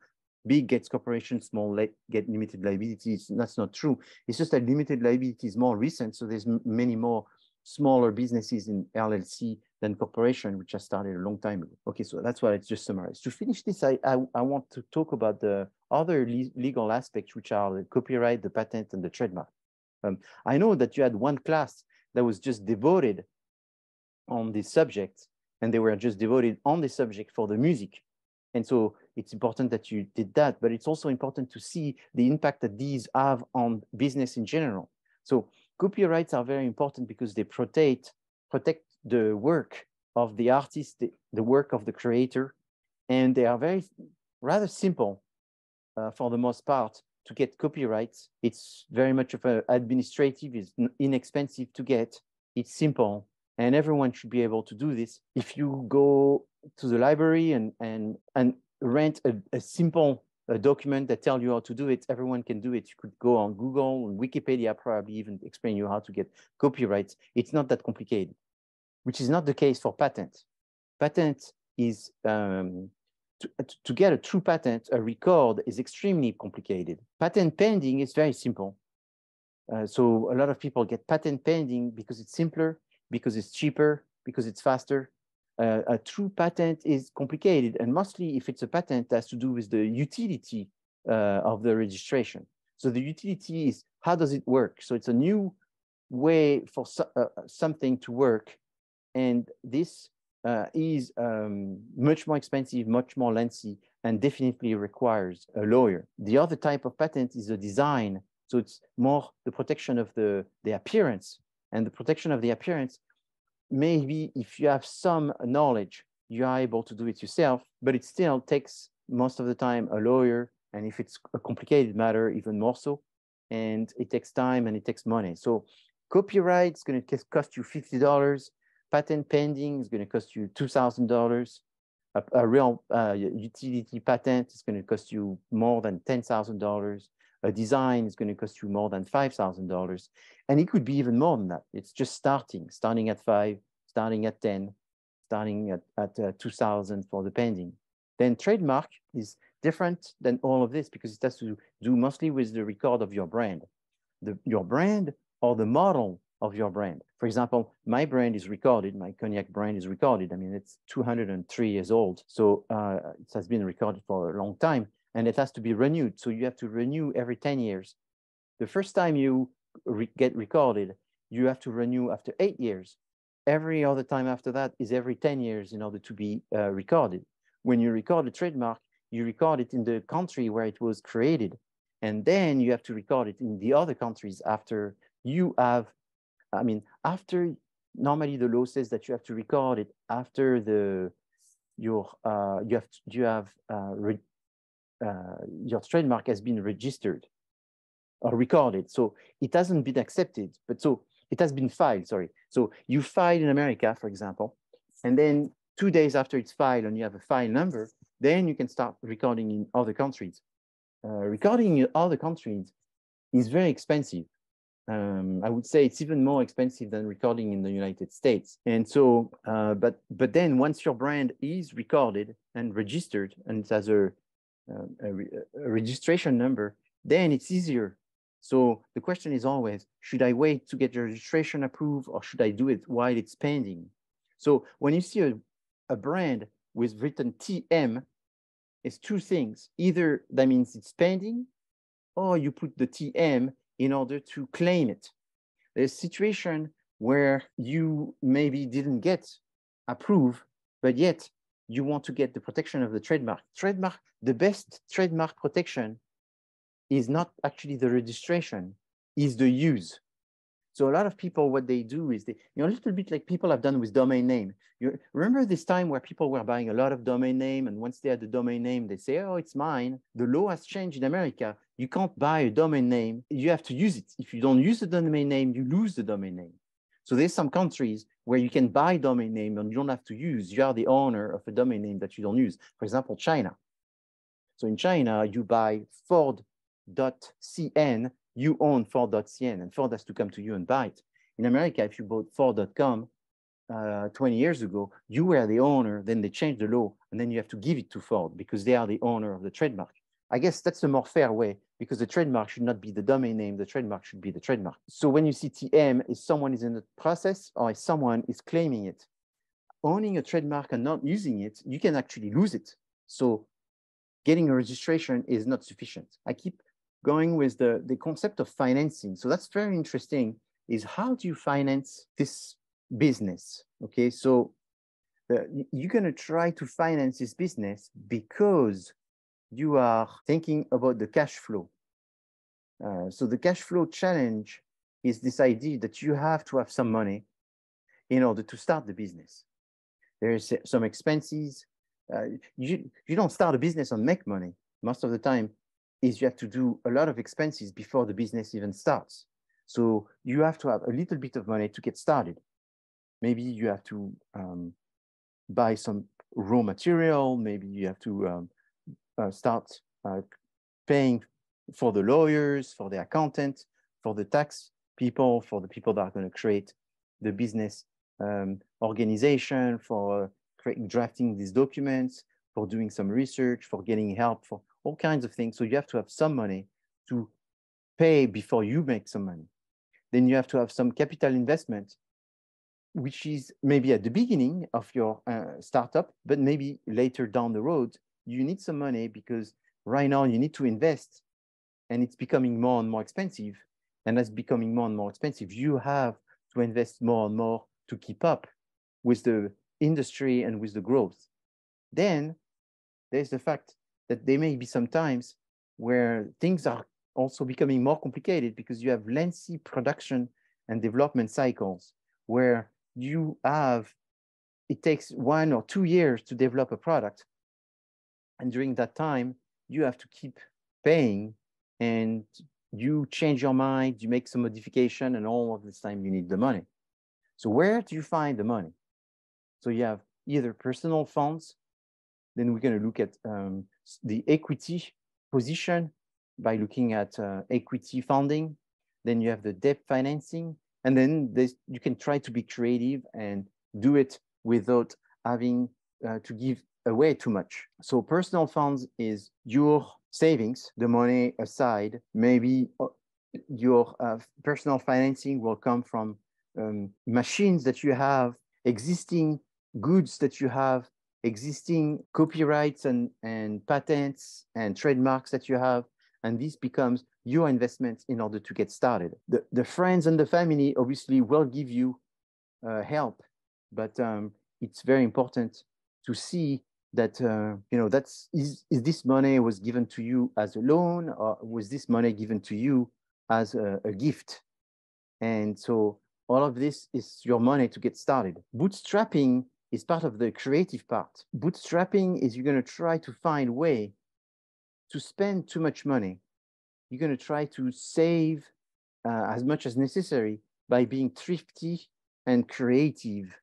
Big gets corporation, small get limited liability. That's not true. It's just that limited liability is more recent. So there's many more smaller businesses in LLC than corporation, which I started a long time ago. Okay, so that's what I just summarized. To finish this, I want to talk about the other legal aspects, which are the copyright, the patent, and the trademark. I know that you had one class that was just devoted on this subject, and they were just devoted on the subject for the music. And so it's important that you did that, but it's also important to see the impact that these have on business in general. So copyrights are very important because they protect the work of the artist, the work of the creator, and they are rather simple for the most part to get copyrights. It's very much of an administrative, it's inexpensive to get, it's simple, and everyone should be able to do this. If you go to the library and rent a simple document that tells you how to do it, everyone can do it. You could go on Google and Wikipedia, probably even explain you how to get copyrights. It's not that complicated, which is not the case for patents. Patent is, to get a true patent, a record is extremely complicated. Patent pending is very simple. So a lot of people get patent pending because it's simpler, because it's cheaper, because it's faster. A true patent is complicated, and mostly if it's a patent, it has to do with the utility of the registration. So the utility is, how does it work? So it's a new way for something to work, and this is much more expensive, much more lengthy, and definitely requires a lawyer. The other type of patent is the design. So it's more the protection of the appearance, and the protection of the appearance, maybe if you have some knowledge, you are able to do it yourself, but it still takes most of the time a lawyer, and if it's a complicated matter, even more so, and it takes time and it takes money. So copyright is going to cost you $50. Patent pending is going to cost you $2,000. A real utility patent is going to cost you more than $10,000. A design is going to cost you more than $5,000. And it could be even more than that. It's just starting at 5, starting at 10, starting at 2,000 for the pending. Then trademark is different than all of this because it has to do mostly with the record of your brand. Your brand or the model of your brand. For example, my brand is recorded, my cognac brand is recorded. I mean, it's 203 years old. So it has been recorded for a long time. And it has to be renewed. So you have to renew every 10 years. The first time you get recorded, you have to renew after 8 years. Every other time after that is every 10 years in order to be recorded. When you record a trademark, you record it in the country where it was created. And then you have to record it in the other countries after you have, after normally the law says that you have to record it after your trademark has been registered or recorded. So it hasn't been accepted, but so it has been filed, sorry. So you file in America, for example, and then 2 days after it's filed and you have a file number, then you can start recording in other countries. Recording in other countries is very expensive. I would say it's even more expensive than recording in the United States. And so, but then once your brand is recorded and registered and it has a registration number, then it's easier. So the question is always, should I wait to get the registration approved or should I do it while it's pending? So when you see a brand with written TM, it's two things. Either that means it's pending or you put the TM in order to claim it. There's a situation where you maybe didn't get approved, but yet you want to get the protection of the trademark. The best trademark protection is not actually the registration, is the use. So a lot of people, what they do is a little bit like people have done with domain name. You remember this time where people were buying a lot of domain name, and once they had the domain name, they say, oh, it's mine. The law has changed in America. You can't buy a domain name. You have to use it. If you don't use the domain name, you lose the domain name. So there's some countries where you can buy domain name and you don't have to use. You are the owner of a domain name that you don't use. For example, China. So in China, you buy Ford.cn, you own Ford.cn, and Ford has to come to you and buy it. In America, if you bought Ford.com 20 years ago, you were the owner, then they changed the law, and then you have to give it to Ford because they are the owner of the trademark. I guess that's the more fair way because the trademark should not be the domain name, the trademark should be the trademark. So when you see TM, if someone is in the process or if someone is claiming it, owning a trademark and not using it, you can actually lose it. So getting a registration is not sufficient. I keep going with the concept of financing. So that's very interesting, is how do you finance this business? Okay, so you're going to try to finance this business because you are thinking about the cash flow. So the cash flow challenge is this idea that you have to have some money in order to start the business. There's some expenses. You don't start a business and make money. Most of the time is you have to do a lot of expenses before the business even starts. So you have to have a little bit of money to get started. Maybe you have to buy some raw material. Maybe you have to start paying for the lawyers, for the accountant, for the tax people, for the people that are going to create the business organization, for drafting these documents, for doing some research, for getting help, for all kinds of things. So you have to have some money to pay before you make some money. Then you have to have some capital investment, which is maybe at the beginning of your startup, but maybe later down the road, you need some money because right now you need to invest and it's becoming more and more expensive. And as becoming more and more expensive, you have to invest more and more to keep up with the industry and with the growth. Then there's the fact that there may be some times where things are also becoming more complicated because you have lengthy production and development cycles where it takes 1 or 2 years to develop a product. And during that time, you have to keep paying and you change your mind, you make some modification, and all of this time you need the money. So where do you find the money? So you have either personal funds, then we're going to look at the equity position by looking at equity funding. Then you have the debt financing, and then you can try to be creative and do it without having to give away too much. So personal funds is your savings, the money aside. Maybe your personal financing will come from machines that you have, existing goods that you have, existing copyrights and patents and trademarks that you have, and this becomes your investment in order to get started. The friends and the family obviously will give you help, but it's very important to see that is this money was given to you as a loan, or was this money given to you as a gift? And so all of this is your money to get started. Bootstrapping is part of the creative part. Bootstrapping is you're going to try to find a way to spend too much money. You're going to try to save as much as necessary by being thrifty and creative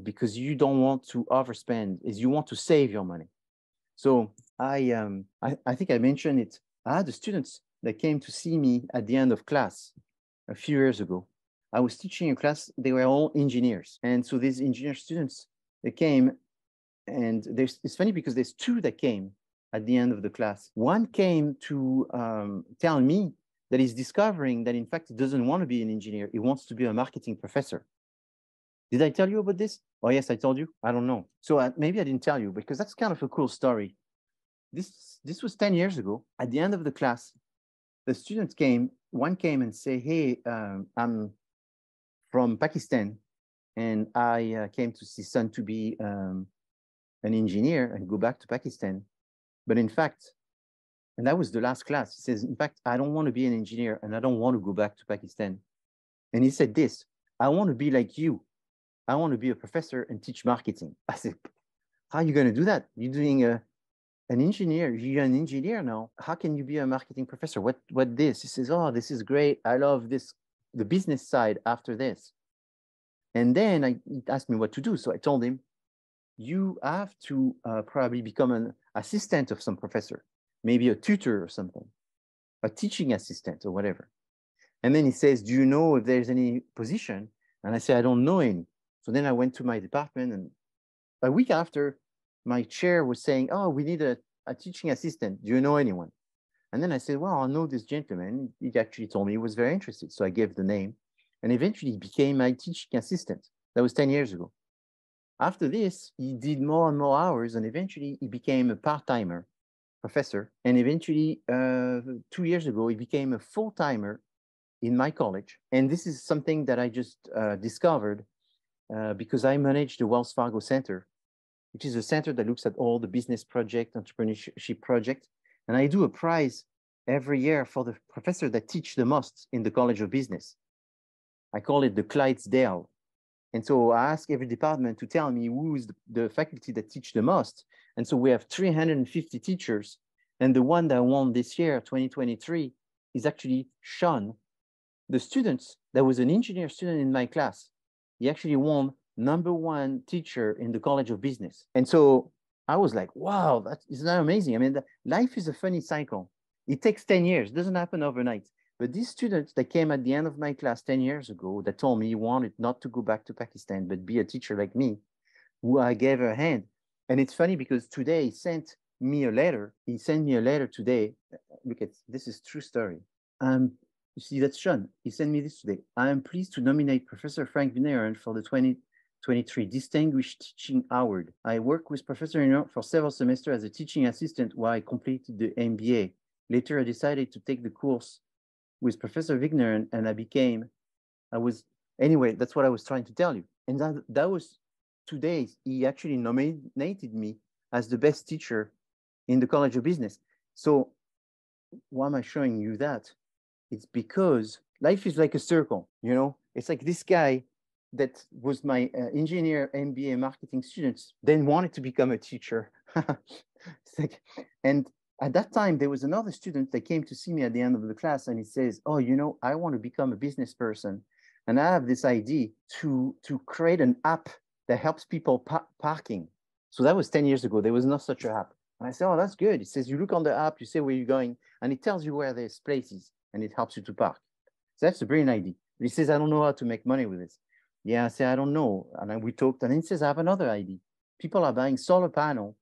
because you don't want to overspend, is you want to save your money. So I think I mentioned it. I had the students that came to see me at the end of class a few years ago. I was teaching a class, they were all engineers. And so these engineer students, they came, and it's funny because there's two that came at the end of the class. One came to tell me that he's discovering that in fact he doesn't want to be an engineer, he wants to be a marketing professor. Did I tell you about this? Oh yes, I told you, I don't know. So maybe I didn't tell you because that's kind of a cool story. This was 10 years ago. At the end of the class, the students one came and say, hey, I'm from Pakistan, and I came to see son to be an engineer and go back to Pakistan. But in fact, and that was the last class, he says, in fact, I don't want to be an engineer and I don't want to go back to Pakistan. And he said this, I want to be like you. I want to be a professor and teach marketing. I said, how are you going to do that? You're doing an engineer. You're an engineer now. How can you be a marketing professor? What this? He says, oh, this is great. I love this, the business side after this. And then he asked me what to do. So I told him, you have to probably become an assistant of some professor, maybe a tutor or something, a teaching assistant or whatever. And then he says, do you know if there's any position? And I said, I don't know any. So then I went to my department, and a week after, my chair was saying, oh, we need a teaching assistant. Do you know anyone? And then I said, well, I know this gentleman. He actually told me he was very interested. So I gave the name, and eventually he became my teaching assistant. That was 10 years ago. After this, he did more and more hours, and eventually he became a part-timer professor. And eventually, 2 years ago, he became a full-timer in my college. And this is something that I just discovered. because I manage the Wells Fargo Center, which is a center that looks at all the business project, entrepreneurship project. And I do a prize every year for the professor that teach the most in the College of Business. I call it the Clydesdale. And so I ask every department to tell me who is the faculty that teach the most. And so we have 350 teachers. And the one that won this year, 2023, is actually Sean, the student that was an engineer student in my class. He actually won #1 teacher in the College of Business. And so I was like, wow, isn't that amazing? I mean, life is a funny cycle. It takes 10 years, it doesn't happen overnight. But these students that came at the end of my class 10 years ago that told me he wanted not to go back to Pakistan, but be a teacher like me, who I gave a hand. And it's funny because today he sent me a letter. He sent me a letter today. Look at this, is true story. You see, that's Sean. He sent me this today. I am pleased to nominate Professor Frank Vigneron for the 2023 Distinguished Teaching Award. I worked with Professor Vigneron for several semesters as a teaching assistant while I completed the MBA. Later, I decided to take the course with Professor Vigneron, and anyway, that's what I was trying to tell you. And that was 2 days. He actually nominated me as the best teacher in the College of Business. So why am I showing you that? It's because life is like a circle, you know? It's like this guy that was my engineer MBA marketing students, then wanted to become a teacher. It's like, and at that time, there was another student that came to see me at the end of the class, and he says, oh, you know, I want to become a business person. And I have this idea to create an app that helps people parking. So that was 10 years ago. There was no such an app. And I said, oh, that's good. It says, you look on the app, you say where you're going, and it tells you where there's places, and it helps you to park. So that's a brilliant idea. But he says, I don't know how to make money with this. Yeah, I say, I don't know. And then we talked, and then he says, I have another idea. People are buying solar panel,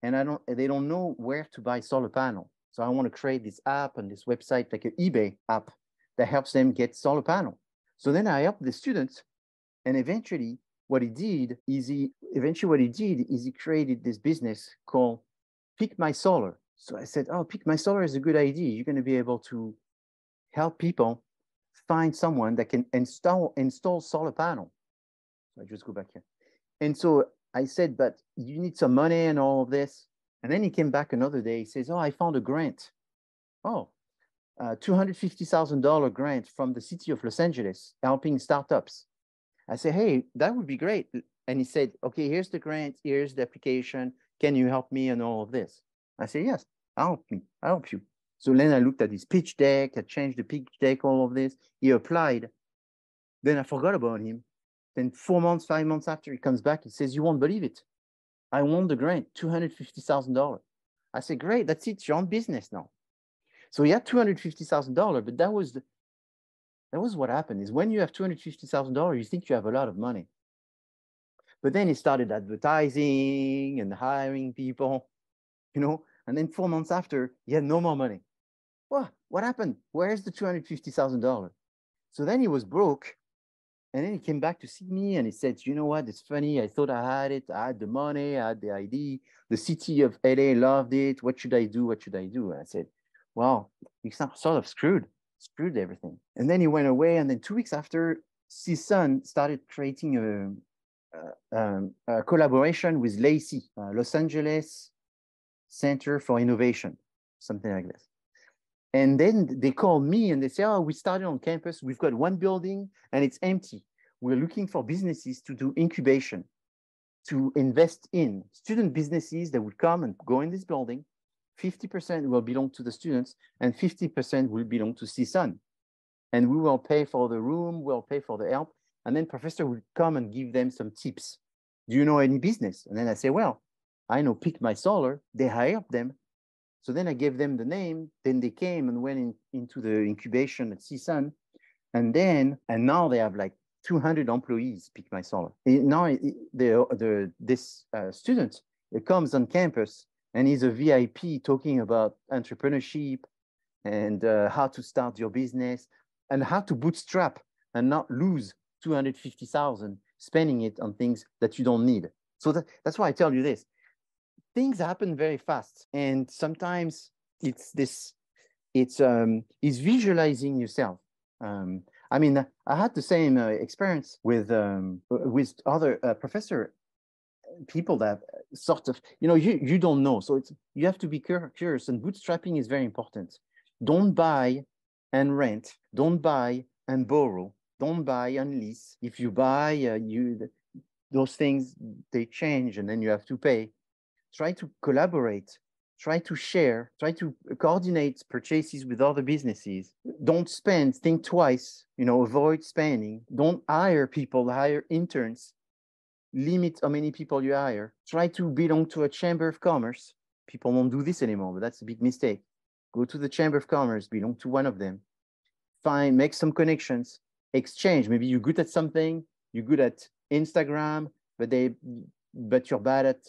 and they don't know where to buy solar panel. So I want to create this app and this website, like an eBay app, that helps them get solar panel. So then I helped the students, and eventually what he did is he created this business called Pick My Solar. So I said, oh, Pick My Solar is a good idea. You're going to be able to help people find someone that can install solar panel. So I just go back here. And so I said, but you need some money and all of this. And then he came back another day. He says, oh, I found a grant. Oh, $250,000 grant from the city of Los Angeles, helping startups. I said, hey, that would be great. And he said, okay, here's the grant. Here's the application. Can you help me and all of this? I said, yes, I'll help you. So then I looked at his pitch deck. I changed the pitch deck, all of this. He applied. Then I forgot about him. Then 4 months, 5 months after, he comes back, he says, you won't believe it. I won the grant, $250,000. I said, great, that's it, you're on business now. So he had $250,000, but that was what happened, is when you have $250,000, you think you have a lot of money. But then he started advertising and hiring people, you know, and then 4 months after, he had no more money. What happened? Where's the $250,000? So then he was broke. And then he came back to see me and he said, you know what, it's funny. I thought I had it. I had the money. I had the ID. The city of LA loved it. What should I do? What should I do? And I said, well, you sort of screwed everything. And then he went away. And then 2 weeks after, his son started creating a collaboration with LACI, Los Angeles Center for Innovation, something like this. And then they call me and they say, oh, we started on campus. We've got one building and it's empty. We're looking for businesses to do incubation, to invest in student businesses that would come and go in this building. 50% will belong to the students and 50% will belong to CSUN. And we will pay for the room, we'll pay for the help. And then professor will come and give them some tips. Do you know any business? And then I say, well, I know Pick My Solar. They hired them. So then I gave them the name, then they came and went into the incubation at CSUN. And now they have like 200 employees, Pick My Solar. Now this student comes on campus and he's a VIP talking about entrepreneurship and how to start your business and how to bootstrap and not lose 250,000 spending it on things that you don't need. So that's why I tell you this. Things happen very fast, and sometimes it's visualizing yourself. I mean, I had the same experience with other professor people that sort of, you don't know. So you have to be curious, and bootstrapping is very important. Don't buy and rent. Don't buy and borrow. Don't buy and lease. If you buy, those things, they change and then you have to pay. Try to collaborate. Try to share. Try to coordinate purchases with other businesses. Don't spend, think twice, avoid spending. Don't hire people, hire interns. Limit how many people you hire. Try to belong to a chamber of commerce. People don't do this anymore, but that's a big mistake. Go to the chamber of commerce, belong to one of them. Make some connections, exchange. Maybe you're good at something, you're good at Instagram, but you're bad at,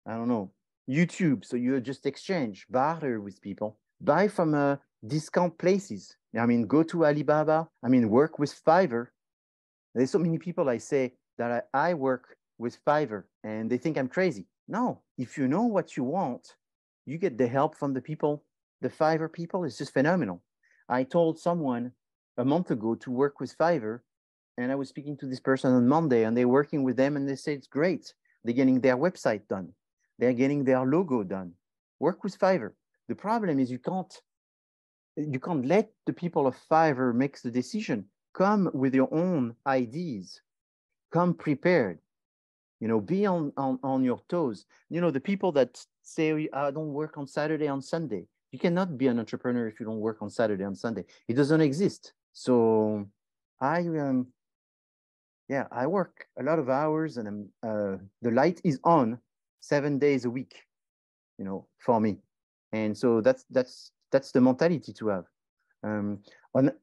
I don't know, YouTube. So you just exchange, barter with people, buy from discount places. I mean, go to Alibaba. I mean, work with Fiverr. There's so many people I say that I work with Fiverr and they think I'm crazy. No, if you know what you want, you get the help from the people. The Fiverr people is just phenomenal. I told someone a month ago to work with Fiverr, and I was speaking to this person on Monday, and they're working with them, and they say it's great. They're getting their website done. They're getting their logo done. Work with Fiverr. The problem is you can't let the people of Fiverr make the decision. Come with your own ideas. Come prepared. Be on your toes. The people that say, I don't work on Saturday, on Sunday. You cannot be an entrepreneur if you don't work on Saturday, on Sunday. It doesn't exist. So I work a lot of hours, and the light is on 7 days a week, for me. And so that's the mentality to have.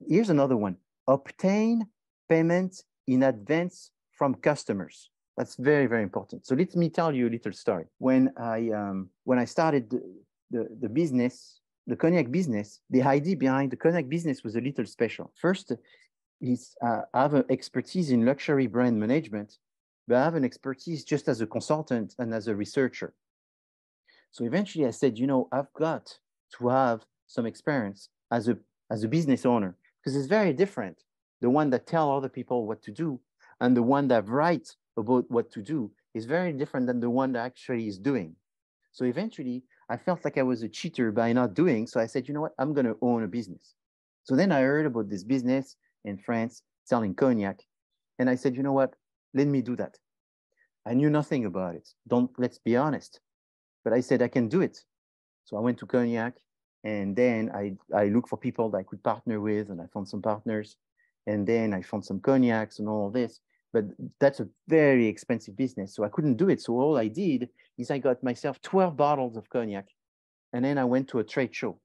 Here's another one. Obtain payment in advance from customers. That's very, very important. So let me tell you a little story. When I started the business, the cognac business, the idea behind the cognac business was a little special. First, I have an expertise in luxury brand management, but I have an expertise just as a consultant and as a researcher. So eventually I said, I've got to have some experience as a business owner, because it's very different. The one that tell other people what to do and the one that writes about what to do is very different than the one that actually is doing. So eventually I felt like I was a cheater by not doing. So I said, I'm going to own a business. So then I heard about this business in France selling cognac. And I said, let me do that. I knew nothing about it. Let's be honest. But I said, I can do it. So I went to cognac, and then I looked for people that I could partner with, and I found some partners. And then I found some cognacs and all of this. But that's a very expensive business, so I couldn't do it. So all I did is I got myself 12 bottles of cognac, and then I went to a trade show.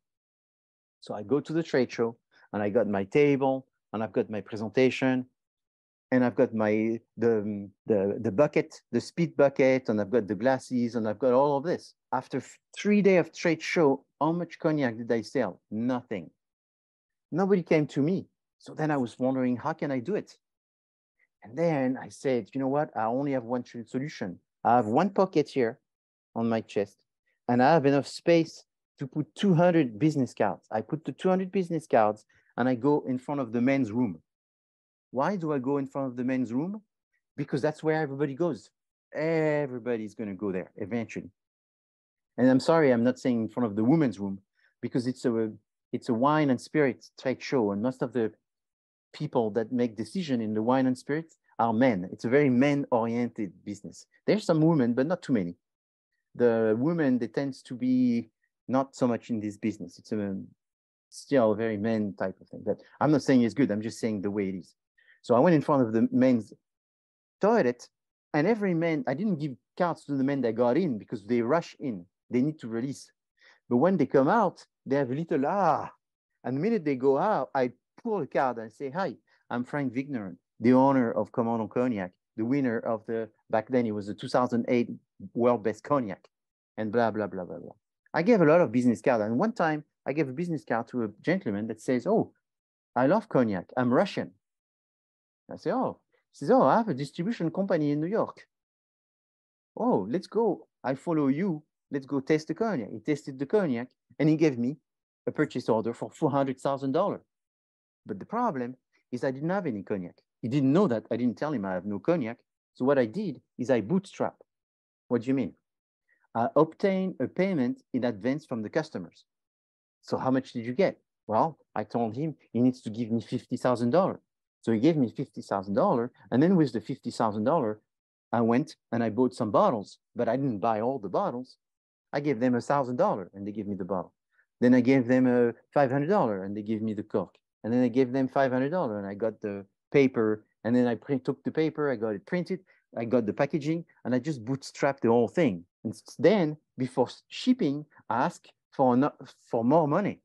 So I go to the trade show, and I got my table, and I've got my presentation, and I've got the bucket, the speed bucket, and I've got the glasses, and I've got all of this. After 3 days of trade show, how much cognac did I sell? Nothing. Nobody came to me. So then I was wondering, how can I do it? And then I said, I only have one solution. I have one pocket here on my chest, and I have enough space to put 200 business cards. I put the 200 business cards, and I go in front of the men's room. Why do I go in front of the men's room? Because that's where everybody goes. Everybody's going to go there eventually. And I'm sorry, I'm not saying in front of the women's room, because it's a wine and spirits trade show, and most of the people that make decision in the wine and spirits are men. It's a very men-oriented business. There's some women, but not too many. The women, they tend to be not so much in this business. It's still a very men type of thing. But I'm not saying it's good. I'm just saying the way it is. So I went in front of the men's toilet, and every man, I didn't give cards to the men that got in because they rush in. They need to release. But when they come out, they have a little And the minute they go out, I pull a card and say, hi, I'm Frank Vigneron, the owner of Commandant Cognac, the winner of back then it was the 2008 World Best Cognac, and blah, blah, blah, blah, blah. I gave a lot of business cards. And one time I gave a business card to a gentleman that says, oh, I love cognac. I'm Russian. I say, oh. He says, oh, I have a distribution company in New York. Oh, let's go. I follow you. Let's go taste the cognac. He tasted the cognac, and he gave me a purchase order for $400,000. But the problem is I didn't have any cognac. He didn't know that. I didn't tell him I have no cognac. So what I did is I bootstrap. What do you mean? I obtained a payment in advance from the customers. So how much did you get? Well, I told him he needs to give me $50,000. So he gave me $50,000. And then with the $50,000, I went and I bought some bottles, but I didn't buy all the bottles. I gave them $1,000 and they gave me the bottle. Then I gave them $500 and they gave me the cork. And then I gave them $500 and I got the paper. And then I took the paper, I got it printed, I got the packaging, and I just bootstrapped the whole thing. And then before shipping, I asked for more money.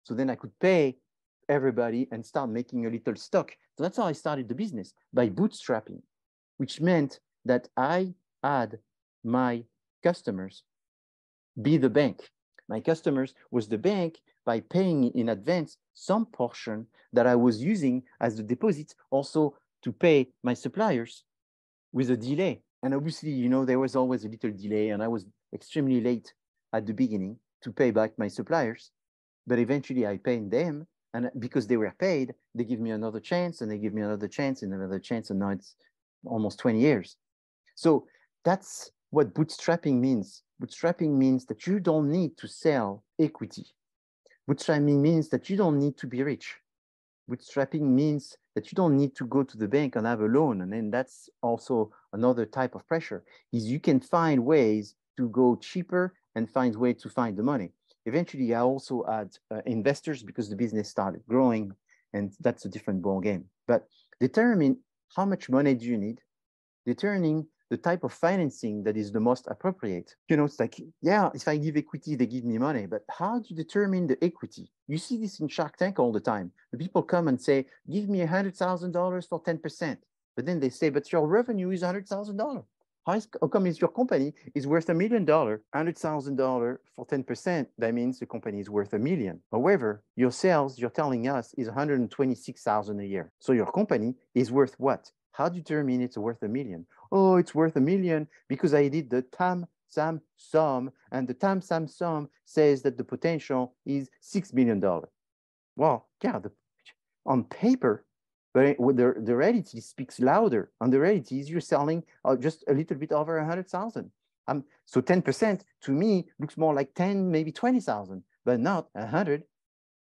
So then I could pay everybody and start making a little stock. So that's how I started the business, by bootstrapping, which meant that I had my customers be the bank. My customers was the bank by paying in advance some portion that I was using as the deposit also to pay my suppliers with a delay. And obviously, you know, there was always a little delay and I was extremely late at the beginning to pay back my suppliers. But eventually I paid them, and because they were paid, they give me another chance and they give me another chance and another chance. And now it's almost 20 years. So that's what bootstrapping means. Bootstrapping means that you don't need to sell equity. Bootstrapping means that you don't need to be rich. Bootstrapping means that you don't need to go to the bank and have a loan. And then that's also another type of pressure, is you can find ways to go cheaper and find ways to find the money. Eventually, I also had investors because the business started growing, and that's a different ball game. But determine how much money do you need, determining the type of financing that is the most appropriate. You know, it's like, yeah, if I give equity, they give me money, but how do you determine the equity? You see this in Shark Tank all the time. The people come and say, give me $100,000 for 10%. But then they say, but your revenue is $100,000. How come is your company is worth $1 million, $100,000 for 10%? That means the company is worth $1 million. However, your sales, you're telling us, is $126,000 a year. So your company is worth what? How do you determine it's worth $1 million? Oh, it's worth $1 million because I did the TAM-SAM sum, and the TAM-SAM sum says that the potential is $6 million. Well, yeah, on paper, but the reality speaks louder. And the reality is you're selling just a little bit over 100,000. So 10% to me looks more like 10, maybe 20,000, but not 100.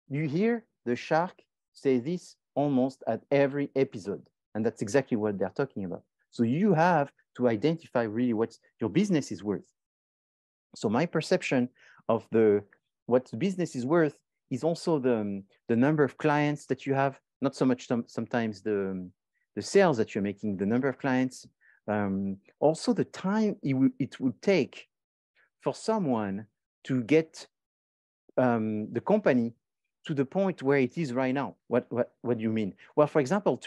You hear the shark say this almost at every episode. And that's exactly what they're talking about. So you have to identify really what your business is worth. So my perception of what the business is worth is also the number of clients that you have, not so much sometimes the sales that you're making, the number of clients, also the time it would take for someone to get the company to the point where it is right now. What do you mean? Well, for example,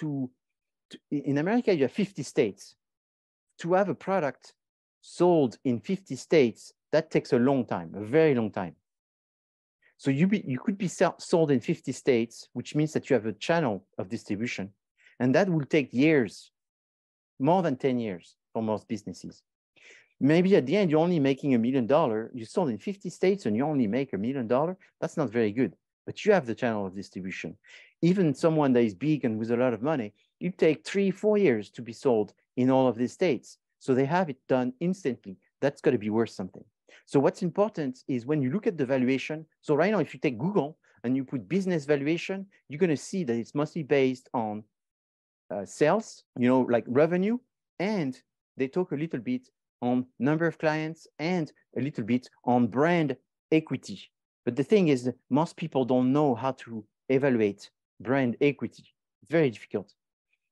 in America, you have 50 states. To have a product sold in 50 states, that takes a long time, a very long time. So you could be sold in 50 states, which means that you have a channel of distribution. And that will take years, more than 10 years for most businesses. Maybe at the end, you're only making $1 million. You sold in 50 states and you only make $1 million. That's not very good, but you have the channel of distribution. Even someone that is big and with a lot of money, it take 3-4 years to be sold in all of these states. So they have it done instantly. That's got to be worth something. So what's important is when you look at the valuation. So right now, if you take Google and you put business valuation, you're going to see that it's mostly based on sales, you know, like revenue, and they talk a little bit on number of clients and a little bit on brand equity. But the thing is, most people don't know how to evaluate brand equity. It's very difficult.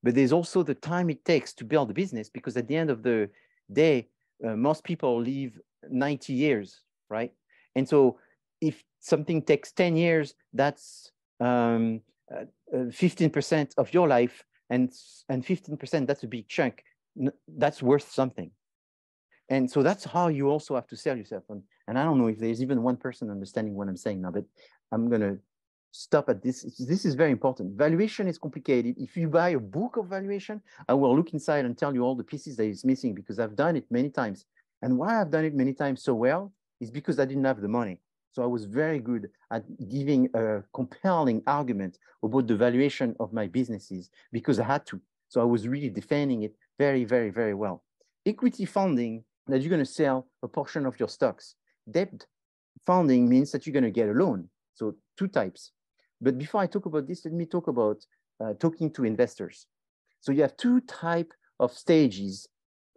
But there's also the time it takes to build a business, because at the end of the day, most people live 90 years, right? And so if something takes 10 years, that's 15% of your life, and 15%, that's a big chunk. That's worth something. And so that's how you also have to sell yourself. And I don't know if there's even one person understanding what I'm saying now, but I'm going to stop at this. This is very important. Valuation is complicated. If you buy a book of valuation, I will look inside and tell you all the pieces that is missing, because I've done it many times. And why I've done it many times so well is because I didn't have the money. So I was very good at giving a compelling argument about the valuation of my businesses because I had to. So I was really defending it very, very, very well. Equity funding, that you're going to sell a portion of your stocks. Debt funding means that you're going to get a loan. So two types. But before I talk about this, let me talk about talking to investors. So you have two types of stages.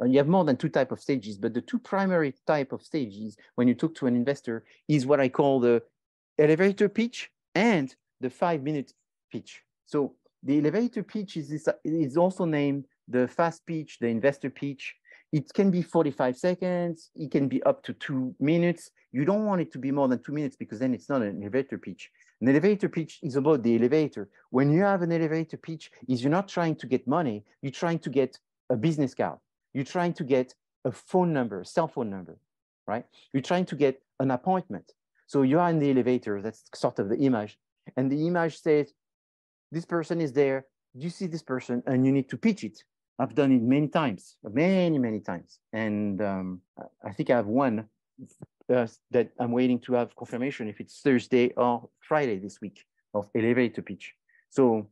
And you have more than two types of stages, but the two primary type of stages when you talk to an investor is what I call the elevator pitch and the 5-minute pitch. So the elevator pitch is also named the fast pitch, the investor pitch. It can be 45 seconds. It can be up to 2 minutes. You don't want it to be more than 2 minutes because then it's not an elevator pitch. An elevator pitch is about the elevator. When you have an elevator pitch, you're not trying to get money. You're trying to get a business card. You're trying to get a phone number, a cell phone number, right? You're trying to get an appointment. So you are in the elevator. That's sort of the image. And the image says, this person is there. You see this person and you need to pitch it. I've done it many times, many times. And I think I have one that I'm waiting to have confirmation if it's Thursday or Friday this week of elevator pitch. So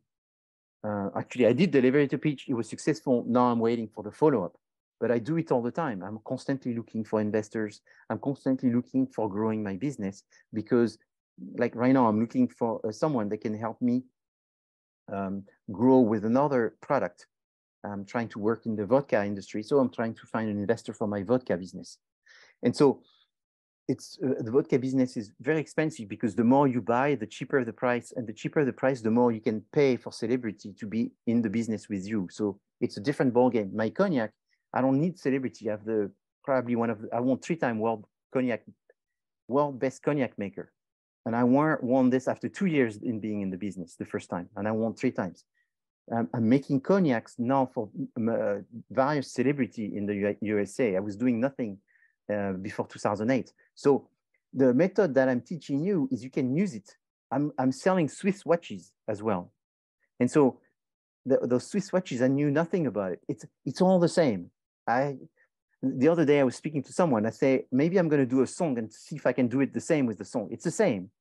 actually I did the elevator pitch. It was successful. Now I'm waiting for the follow-up. But I do it all the time. I'm constantly looking for investors. I'm constantly looking for growing my business because like right now, I'm looking for someone that can help me grow with another product. I'm trying to work in the vodka industry. So I'm trying to find an investor for my vodka business. And so it's the vodka business is very expensive because the more you buy, the cheaper the price, and the cheaper the price, the more you can pay for celebrity to be in the business with you. So it's a different ballgame. My cognac, I don't need celebrity. I have probably I won 3-time world best cognac maker. And I won this after 2 years in being in the business the first time. And I won 3 times. I'm making cognacs now for various celebrity in the USA. I was doing nothing before 2008. So the method that I'm teaching you is you can use it. I'm selling Swiss watches as well. And so those Swiss watches, I knew nothing about it. It's all the same. The other day I was speaking to someone. I say, maybe I'm going to do a song and see if I can do it the same with the song. It's the same.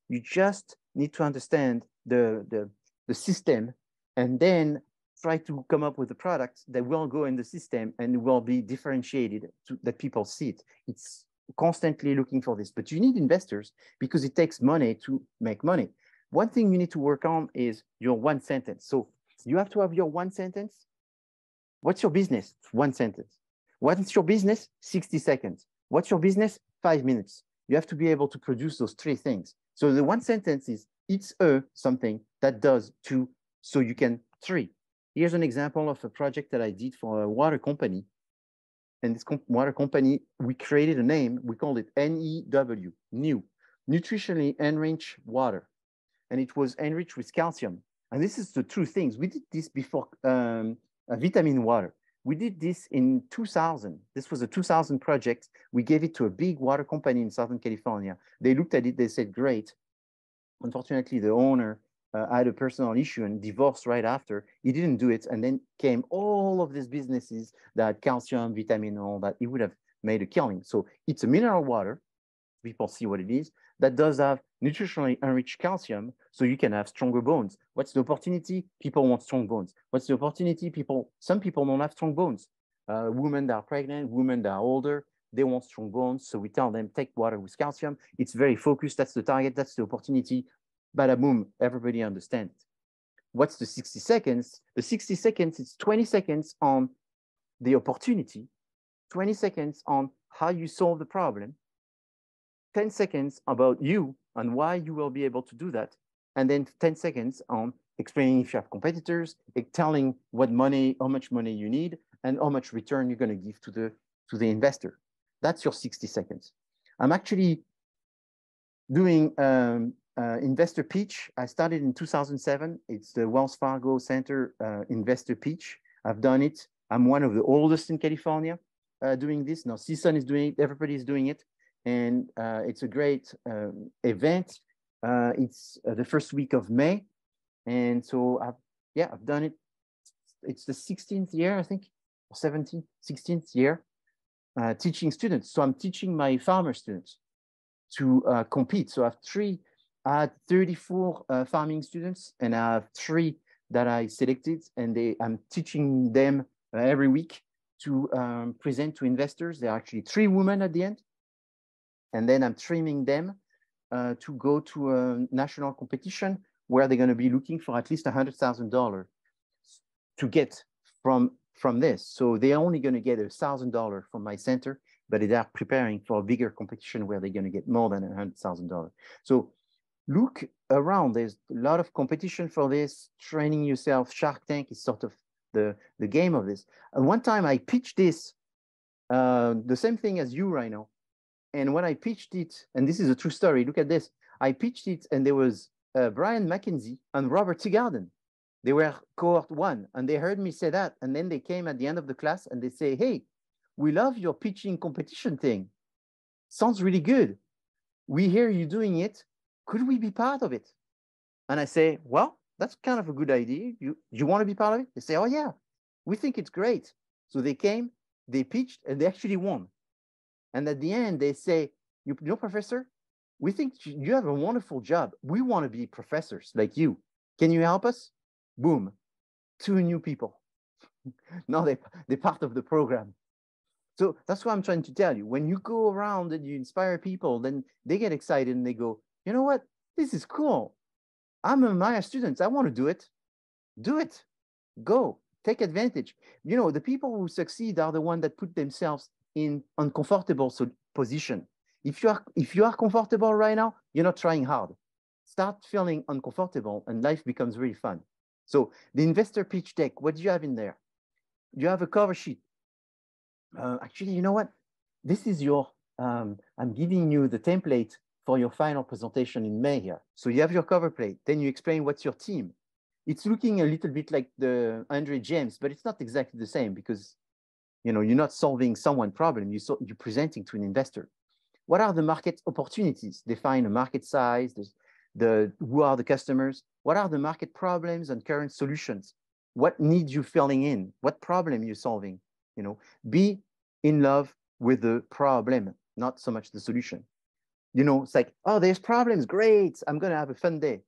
You just need to understand the system and then try to come up with a product that will go in the system and will be differentiated that people see it. It's constantly looking for this, but you need investors because it takes money to make money. One thing you need to work on is your one sentence. So you have to have your one sentence. What's your business? 1 sentence. What's your business? 60 seconds. What's your business? 5 minutes. You have to be able to produce those 3 things. So the one sentence is, it's something that does 2, so you can 3. Here's an example of a project that I did for a water company. And this water company, we created a name. We called it NEW, new, nutritionally enriched water. And it was enriched with calcium. And this is the true things. We did this before vitamin water. We did this in 2000. This was a 2000 project. We gave it to a big water company in Southern California. They looked at it, they said, great. Unfortunately, the owner had a personal issue and divorced right after. He didn't do it. And then came all of these businesses that had calcium, vitamin, all that. He would have made a killing. So it's a mineral water. People see what it is. That does have nutritionally enriched calcium, so you can have stronger bones. What's the opportunity? People want strong bones. What's the opportunity? Some people don't have strong bones. Women that are pregnant, women that are older, they want strong bones. So we tell them, take water with calcium. It's very focused. That's the target. That's the opportunity. Bada boom, everybody understands. What's the 60 seconds? The 60 seconds, it's 20 seconds on the opportunity, 20 seconds on how you solve the problem, 10 seconds about you and why you will be able to do that. And then 10 seconds on explaining if you have competitors, telling what money, how much money you need, and how much return you're going to give to the investor. That's your 60 seconds. I'm actually doing investor pitch. I started in 2007. It's the Wells Fargo Center investor pitch. I've done it. I'm one of the oldest in California doing this. Now, CSUN is doing it. Everybody is doing it. And it's a great event. It's the first week of May. And so I've done it. It's the 16th year, I think, or 16th year teaching students. So I'm teaching my farmer students. to compete. So I had 34 farming students, and I have 3 that I selected, and I'm teaching them every week to present to investors. There are actually 3 women at the end. And then I'm training them to go to a national competition where they're going to be looking for at least $100,000 to get from this. So they're only going to get $1,000 from my center, but they are preparing for a bigger competition where they're going to get more than $100,000. So look around. There's a lot of competition for this. Training yourself. Shark Tank is sort of the game of this. And one time I pitched this, the same thing as you right now. And when I pitched it, and this is a true story, look at this. I pitched it, and there was Brian McKenzie and Robert Teagarden. They were cohort 1, and they heard me say that. And then they came at the end of the class, and they say, hey, we love your pitching competition thing. Sounds really good. We hear you doing it. Could we be part of it? And I say, well, that's kind of a good idea. You want to be part of it? They say, oh, yeah, we think it's great. So they came, they pitched, and they actually won. And at the end, they say, you know, professor, we think you have a wonderful job. We want to be professors like you. Can you help us? Boom, 2 new people. Now they're part of the program. So that's what I'm trying to tell you. When you go around and you inspire people, then they get excited and they go, you know what? This is cool. I'm a Maya student. I want to do it. Do it. Go. Take advantage. You know, the people who succeed are the ones that put themselves in uncomfortable position. If you are comfortable right now, you're not trying hard. Start feeling uncomfortable and life becomes really fun. So the investor pitch deck, what do you have in there? You have a cover sheet. Actually, you know what? This is your, I'm giving you the template for your final presentation in May here. So you have your cover plate. Then you explain what's your team. It's looking a little bit like the Andre James, but it's not exactly the same because you're not solving someone's problem. You're presenting to an investor. What are the market opportunities? Define a market size. Who are the customers? What are the market problems and current solutions? What needs you filling in? What problem you're solving? Be in love with the problem, not so much the solution. It's like, oh, there's problems. Great. I'm going to have a fun day.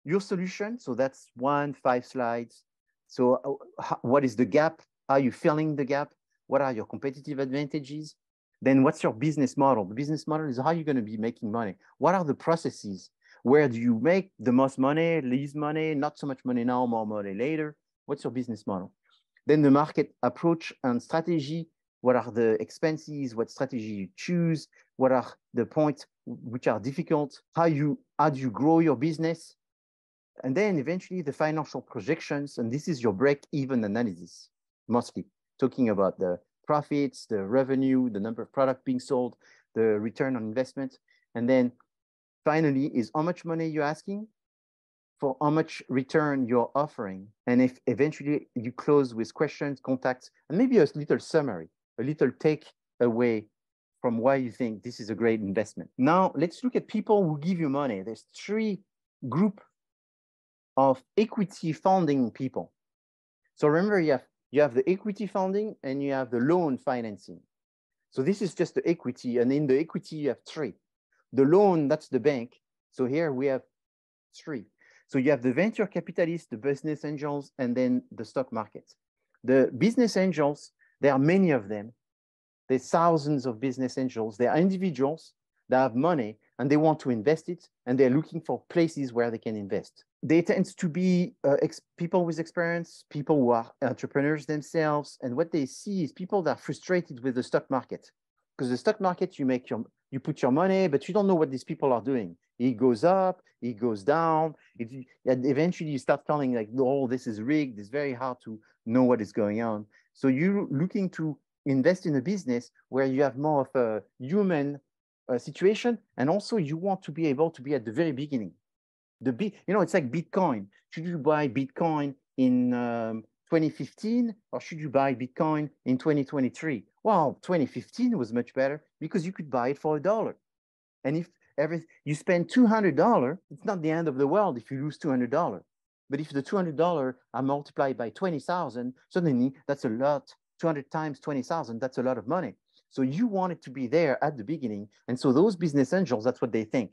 Your solution. So that's 5 slides. So what is the gap? Are you filling the gap? What are your competitive advantages? Then what's your business model? The business model is how you're going to be making money. What are the processes? Where do you make the most money, least money, not so much money now, more money later? What's your business model? Then the market approach and strategy. What are the expenses? What strategy you choose? What are the points which are difficult? How do you grow your business? And then eventually the financial projections. And this is your break-even analysis, mostly talking about the profits, the revenue, the number of products being sold, the return on investment. And then finally is how much money you're asking for how much return you're offering. And if eventually you close with questions, contacts, and maybe a little summary, a little take away from why you think this is a great investment. Now, let's look at people who give you money. There's 3 groups of equity funding people. So remember, you have the equity funding and you have the loan financing. So this is just the equity. And in the equity, you have 3. The loan, that's the bank. So here we have 3. So you have the venture capitalists, the business angels, and then the stock market. The business angels, there are many of them. There's thousands of business angels. They are individuals that have money and they want to invest it, and they're looking for places where they can invest. They tend to be people with experience, people who are entrepreneurs themselves, and what they see is people that are frustrated with the stock market. Because the stock market, you put your money, but you don't know what these people are doing. It goes up, it goes down. And eventually you start feeling like, oh, this is rigged. It's very hard to know what is going on. So you're looking to invest in a business where you have more of a human situation. And also you want to be able to be at the very beginning. It's like Bitcoin. Should you buy Bitcoin in 2015 or should you buy Bitcoin in 2023? Well, 2015 was much better because you could buy it for $1. And if you spend $200, it's not the end of the world if you lose $200. But if the $200 are multiplied by 20,000, suddenly that's a lot. 200 times 20,000, that's a lot of money. So you want it to be there at the beginning. And so those business angels, that's what they think.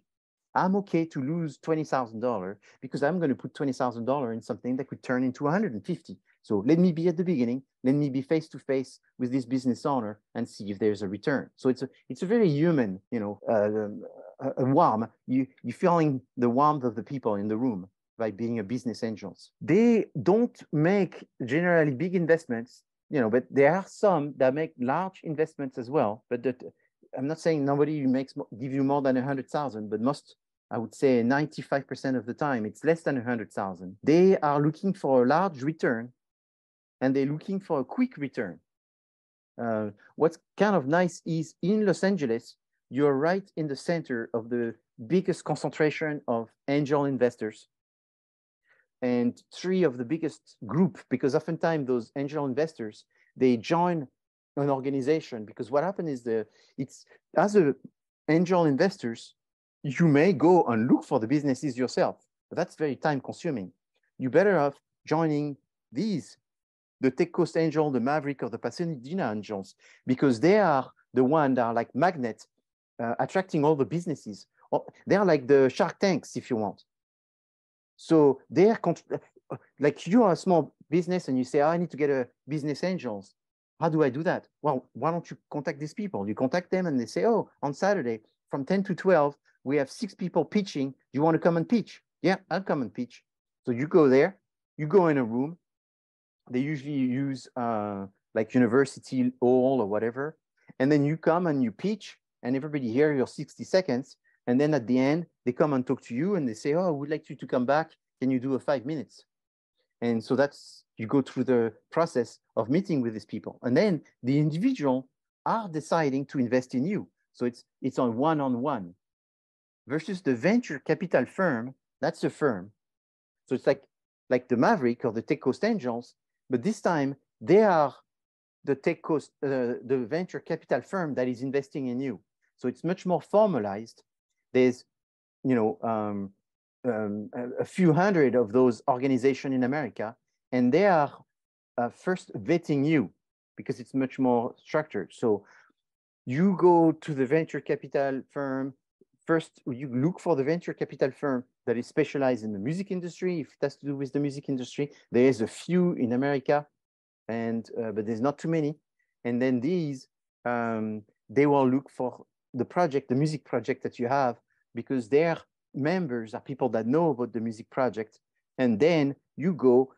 I'm okay to lose $20,000 because I'm going to put $20,000 in something that could turn into 150. So let me be at the beginning. Let me be face to face with this business owner and see if there's a return. So it's a very human, a warm. You're feeling the warmth of the people in the room by being a business angels. They don't make generally big investments, but there are some that make large investments as well. But I'm not saying nobody give you more than 100,000, but most, I would say 95% of the time, it's less than 100,000. They are looking for a large return, and they're looking for a quick return. What's kind of nice is in Los Angeles, you're right in the center of the biggest concentration of angel investors and three of the biggest group, because oftentimes those angel investors, they join an organization, because what happens is as an angel investors, you may go and look for the businesses yourself, but that's very time consuming. You're better off joining the Tech Coast Angel, the Maverick, or the Pasadena Angels, because they are the one that are like magnets attracting all the businesses. They are like the Shark Tanks, if you want. So they are like you are a small business and you say, I need to get a business angels. How do I do that? Well, why don't you contact these people? You contact them and they say, oh, on Saturday from 10 to 12, we have 6 people pitching. You want to come and pitch? Yeah, I'll come and pitch. So you go there, you go in a room. They usually use like university hall or whatever. And then you come and you pitch and everybody hears your 60 seconds. And then at the end, they come and talk to you and they say, oh, I would like you to come back. Can you do a 5 minutes? And so you go through the process of meeting with these people. And then the individual are deciding to invest in you. So it's on one-on-one versus the venture capital firm. That's a firm. So it's like the Maverick or the Tech Coast Angels, but this time they are the the venture capital firm that is investing in you. So it's much more formalized. There's, a few hundred of those organizations in America, and they are first vetting you because it's much more structured. So you go to the venture capital firm. First, you look for the venture capital firm that is specialized in the music industry. If it has to do with the music industry, there is a few in America, but there's not too many. And then they will look for the music project that you have, because their members are people that know about the music project. And then you go,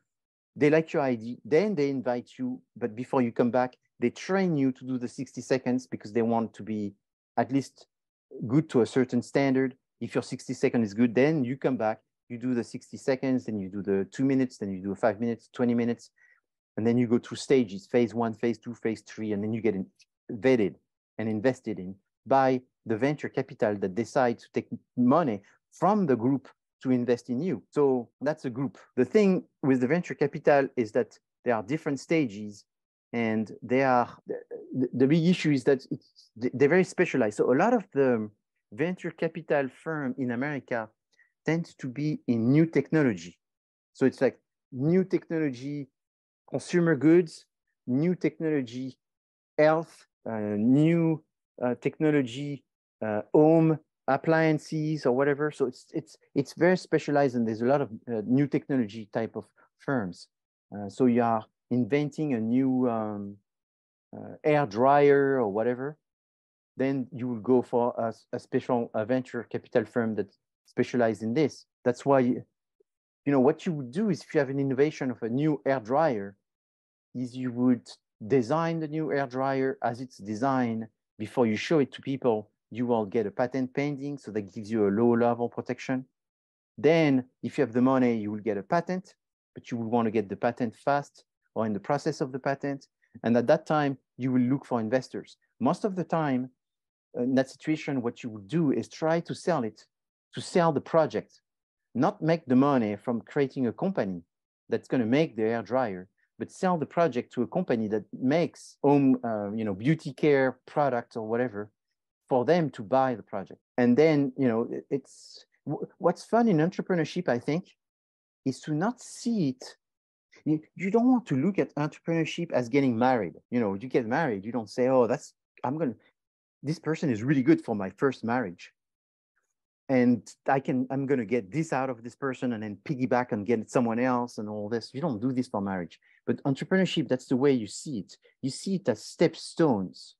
they like your ID, then they invite you, but before you come back, they train you to do the 60 seconds because they want to be at least good to a certain standard. If your 60 seconds is good, then you come back, you do the 60 seconds, then you do the 2 minutes, then you do 5 minutes, 20 minutes, and then you go through stages, phase 1, phase 2, phase 3, and then you get vetted and invested in by the venture capital that decides to take money from the group to invest in you. So that's a group. The thing with the venture capital is that there are different stages, and the big issue is that they're very specialized. So a lot of the venture capital firm in America tend to be in new technology. So it's like new technology, consumer goods, new technology, health, new technology, home appliances or whatever. So it's very specialized, and there's a lot of new technology type of firms. So you are inventing a new air dryer or whatever, then you will go for a special venture capital firm that specializes in this. That's why, what you would do is, if you have an innovation of a new air dryer, is you would design the new air dryer as it's designed. Before you show it to people, you will get a patent pending, so that gives you a low level protection. Then if you have the money, you will get a patent, but you will want to get the patent fast or in the process of the patent. And at that time, you will look for investors. Most of the time, in that situation, what you would do is try to sell the project, not make the money from creating a company that's going to make the air dryer, but sell the project to a company that makes home, beauty care product or whatever, for them to buy the project. And then, it's what's fun in entrepreneurship, I think, is to not see it. You don't want to look at entrepreneurship as getting married. You get married, you don't say, oh, that's this person is really good for my first marriage. And I'm going to get this out of this person and then piggyback and get someone else and all this. You don't do this for marriage. But entrepreneurship, that's the way you see it. You see it as stepstones.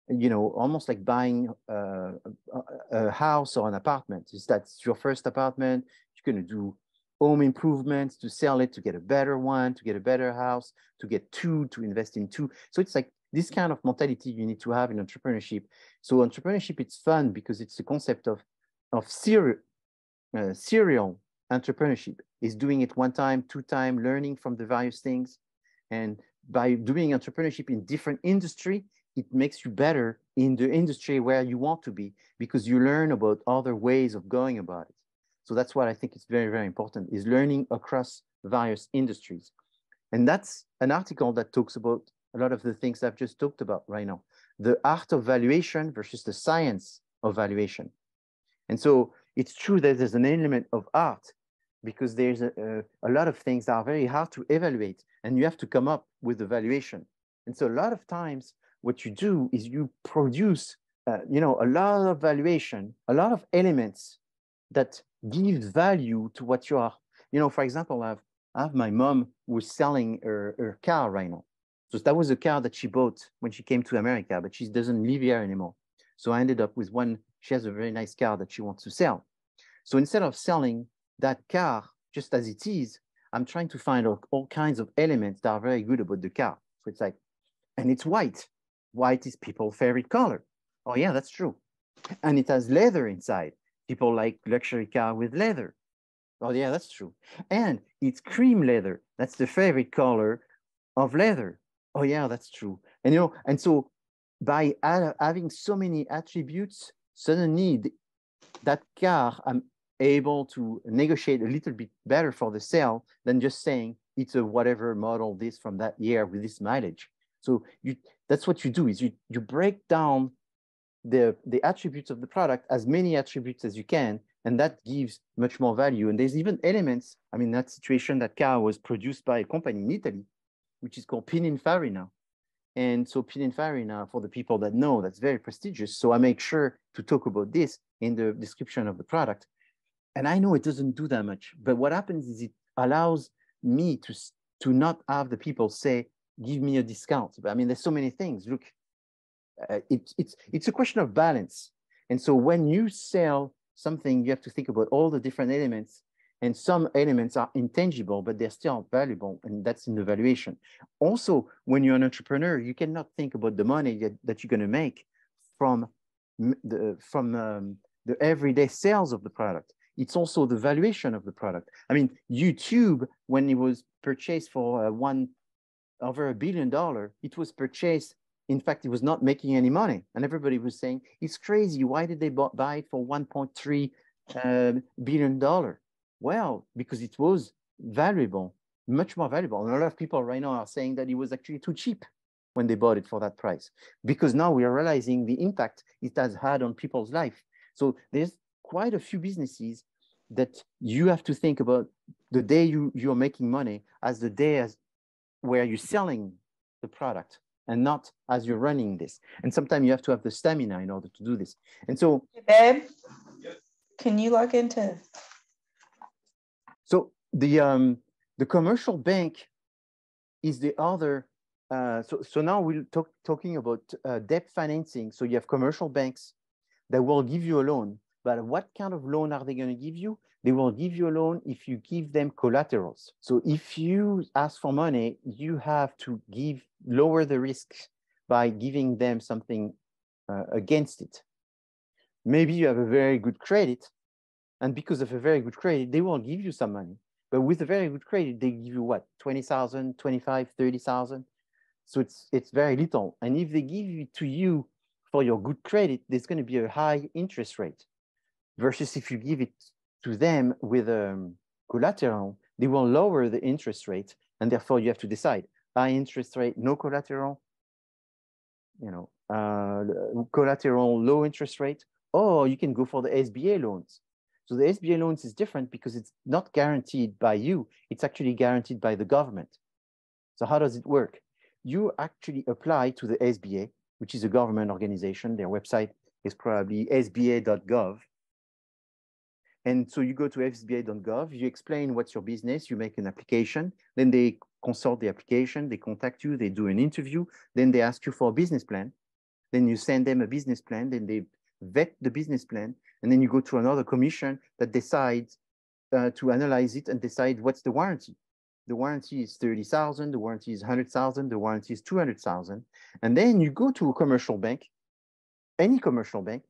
You know, almost like buying a house or an apartment. That's your first apartment. You're going to do home improvements to sell it, to get a better one, to get a better house, to get two, to invest in two. So it's like this kind of mentality you need to have in entrepreneurship. So entrepreneurship, it's fun because it's the concept of serial entrepreneurship. Is doing it one time, two time, learning from the various things. And by doing entrepreneurship in different industry, it makes you better in the industry where you want to be because you learn about other ways of going about it. So that's what I think is very, very important, is learning across various industries. And that's an article that talks about a lot of the things I've just talked about right now, the art of valuation versus the science of valuation. And so it's true that there's an element of art because there's a lot of things that are very hard to evaluate and you have to come up with a valuation. And so a lot of times what you do is you produce, you know, a lot of valuation, a lot of elements that gives value to what you are. You know, for example, I have my mom who's selling her car right now. So that was a car that she bought when she came to America, but she doesn't live here anymore. So I ended up with one. She has a very nice car that she wants to sell. So instead of selling that car just as it is, I'm trying to find all kinds of elements that are very good about the car. So it's like, and it's white. White is people's favorite color. Oh yeah, that's true. And it has leather inside. People like luxury car with leather. Oh yeah, that's true. And it's cream leather. That's the favorite color of leather. Oh yeah, that's true. And you know, and so by having so many attributes, suddenly that car, I'm able to negotiate a little bit better for the sale than just saying it's a whatever model this from that year with this mileage. So that's what you do, is you break down the attributes of the product, as many attributes as you can, and that gives much more value. And there's even elements, I mean, that situation, that car was produced by a company in Italy, which is called Pininfarina. And so Pininfarina, for the people that know, that's very prestigious. So I make sure to talk about this in the description of the product. And I know it doesn't do that much, but what happens is it allows me to not have the people say, give me a discount. But I mean, there's so many things. Look, it's a question of balance. And so when you sell something, you have to think about all the different elements, and some elements are intangible, but they're still valuable, and that's in the valuation. Also, when you're an entrepreneur, you cannot think about the money that you're going to make from the everyday sales of the product. It's also the valuation of the product. I mean, YouTube, when it was purchased for over $1 billion, it was purchased. In fact, it was not making any money. And everybody was saying, it's crazy. Why did they buy it for $1.3 billion? Well, because it was valuable, much more valuable. And a lot of people right now are saying that it was actually too cheap when they bought it for that price, because now we are realizing the impact it has had on people's life. So there's quite a few businesses that you have to think about the day you're making money as the day where you're selling the product, and not as you're running this. And sometimes you have to have the stamina in order to do this. And so, hey, babe, can you log into? So the commercial bank is the other. So now we're talking about debt financing. So you have commercial banks that will give you a loan. But what kind of loan are they going to give you? They will give you a loan if you give them collaterals. So if you ask for money, you have to lower the risk by giving them something against it. Maybe you have a very good credit, and because of a very good credit, they will give you some money. But with a very good credit, they give you what, 20,000, 25, 30,000. So it's very little. And if they give it to you for your good credit, there's going to be a high interest rate. Versus if you give it to them with collateral, they will lower the interest rate, and therefore you have to decide: high interest rate, no collateral, collateral, low interest rate, or you can go for the SBA loans. So the SBA loans is different because it's not guaranteed by you; it's actually guaranteed by the government. So how does it work? You actually apply to the SBA. which is a government organization. Their website is probably sba.gov. And so you go to sba.gov, you explain what's your business, you make an application, then they consult the application, they contact you, they do an interview, then they ask you for a business plan. Then you send them a business plan, then they vet the business plan, and then you go to another commission that decides to analyze it and decide what's the warranty. The warranty is 30,000, the warranty is 100,000, the warranty is 200,000. And then you go to a commercial bank, any commercial bank,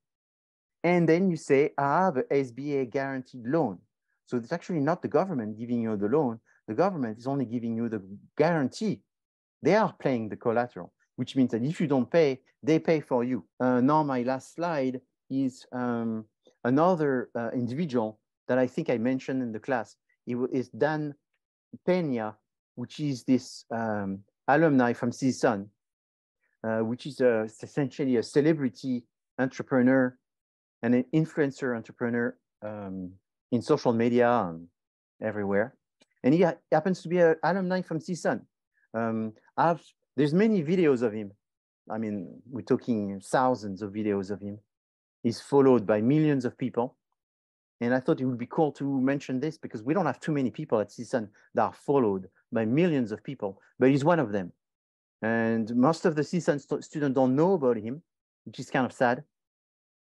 and then you say, I have a SBA guaranteed loan. So it's actually not the government giving you the loan. The government is only giving you the guarantee. They are paying the collateral, which means that if you don't pay, they pay for you. Now my last slide is another individual that I think I mentioned in the class. It is Dan Pena, which is this alumni from CSUN, which is essentially a celebrity entrepreneur and an influencer entrepreneur in social media and everywhere. And he happens to be an alumni from CSUN. There's many videos of him. I mean, we're talking thousands of videos of him. He's followed by millions of people. And I thought it would be cool to mention this because we don't have too many people at CSUN that are followed by millions of people, but he's one of them. And most of the CSUN students don't know about him, which is kind of sad.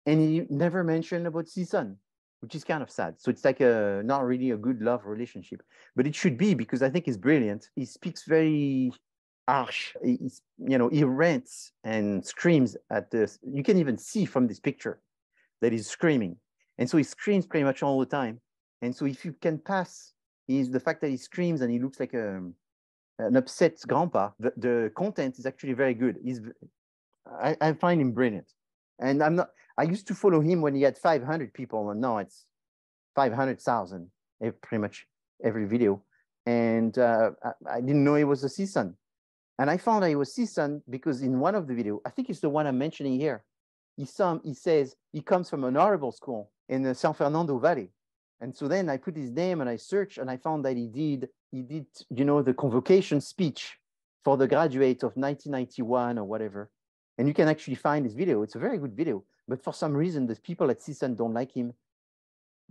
And he never mentioned about CSUN, which is kind of sad. So it's like not really a good love relationship, but it should be because I think he's brilliant. He speaks very harsh. He rants and screams at this. You can even see from this picture that he's screaming. And so he screams pretty much all the time. And so if you can pass the fact that he screams and he looks like an upset grandpa, the content is actually very good. I find him brilliant. And I used to follow him when he had 500 people, and now it's 500,000 pretty much every video. And I didn't know he was a CSUN. And I found out he was CSUN because in one of the videos, I think it's the one I'm mentioning here, he says he comes from an horrible school in the San Fernando Valley. And so then I put his name and I searched and I found that he did, the convocation speech for the graduate of 1991 or whatever. And you can actually find this video. It's a very good video. But for some reason, the people at CSUN don't like him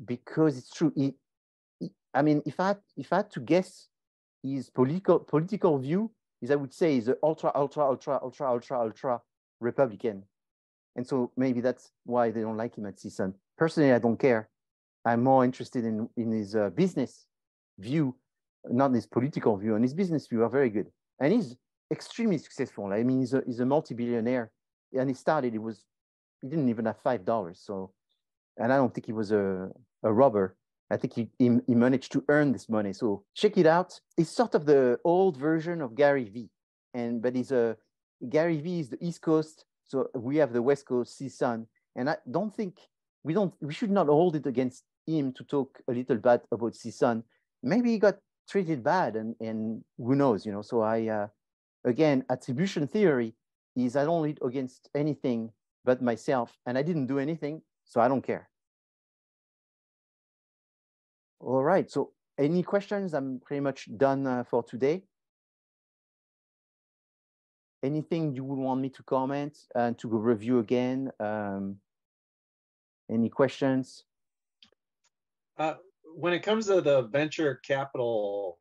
because it's true. If I had to guess his political view, I would say he's an ultra Republican. And so maybe that's why they don't like him at CSUN. Personally, I don't care. I'm more interested in his business view, not his political view. And his business view are very good. And he's extremely successful. I mean, he's a multi-billionaire. And he didn't even have $5. So, and I don't think he was a robber. I think he managed to earn this money. So check it out. It's sort of the old version of Gary V. But Gary V is the East Coast. So we have the West Coast, CSUN. And I don't think we should not hold it against him to talk a little bad about CSUN. Maybe he got treated bad and who knows, So again, attribution theory is I don't lead against anything but myself and I didn't do anything, so I don't care. All right, so any questions? I'm pretty much done for today. Anything you would want me to comment and to review again? Any questions? When it comes to the venture capital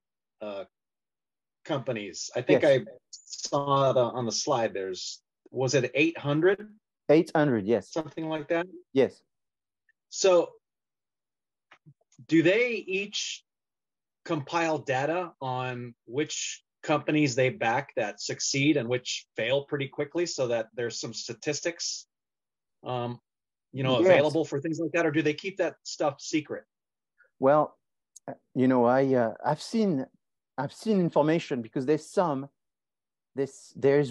companies, I think yes. I saw on the slide, was it 800? 800, yes. Something like that? Yes. So do they each compile data on which companies they back that succeed and which fail pretty quickly so that there's some statistics available for things like that, or do they keep that stuff secret? Well, I've seen information because there's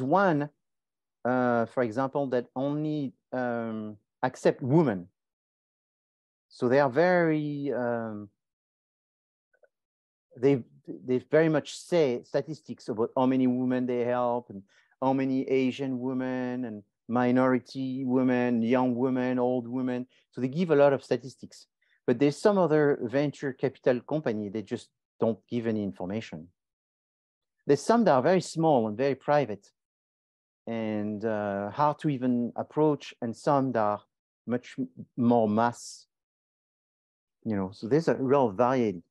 one for example that only accept women, so they are very they very much say statistics about how many women they help and how many Asian women and minority women, young women, old women. So they give a lot of statistics. But there's some other venture capital company that just don't give any information. There's some that are very small and very private. and how to even approach, and some that are much more mass, you know, so there's a real variety.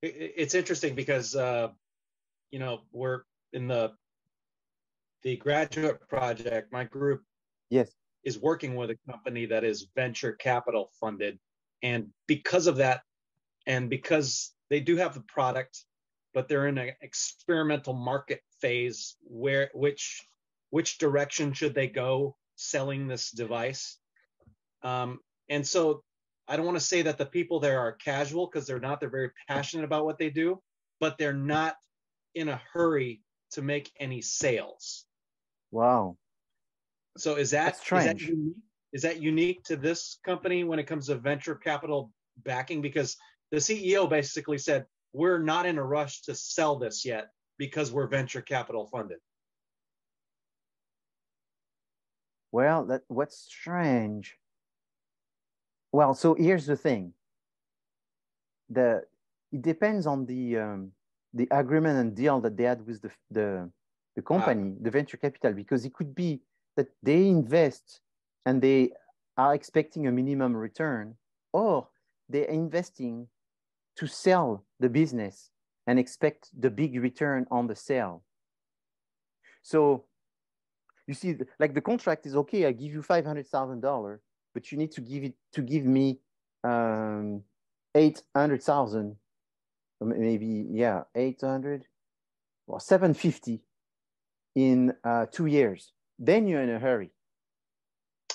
It's interesting because, you know, we're in the graduate project. My group Yes. is working with a company that is venture capital funded. And because of that, and because they do have the product, but they're in an experimental market phase where which direction should they go selling this device? And so I don't want to say that the people there are casual, because they're not. They're very passionate about what they do, but they're not in a hurry to make any sales. Wow. So is That's strange. Is that unique to this company when it comes to venture capital backing? Because the CEO basically said, we're not in a rush to sell this yet because we're venture capital funded. Well, what's strange. Well, so here's the thing. It depends on the agreement and deal that they had with the company, the venture capital, because it could be that they invest and they are expecting a minimum return, or they're investing to sell the business and expect the big return on the sale. So you see, like the contract is okay, I give you $500,000, but you need to give me 800,000, maybe, yeah, 800 or 750 in 2 years. Then you're in a hurry.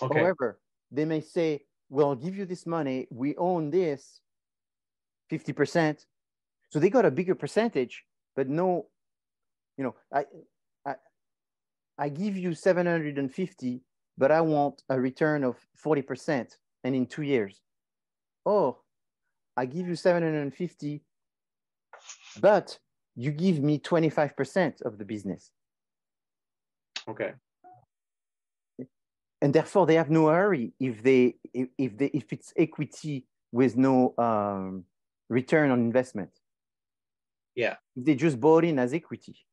Okay. However, they may say, well, I'll give you this money, we own this 50%. So they got a bigger percentage, but no, you know, I give you 750, but I want a return of 40%, and in 2 years. Oh, I give you 750, but you give me 25% of the business. Okay. And therefore, they have no hurry if it's equity with no return on investment. Yeah. If they just bought in as equity.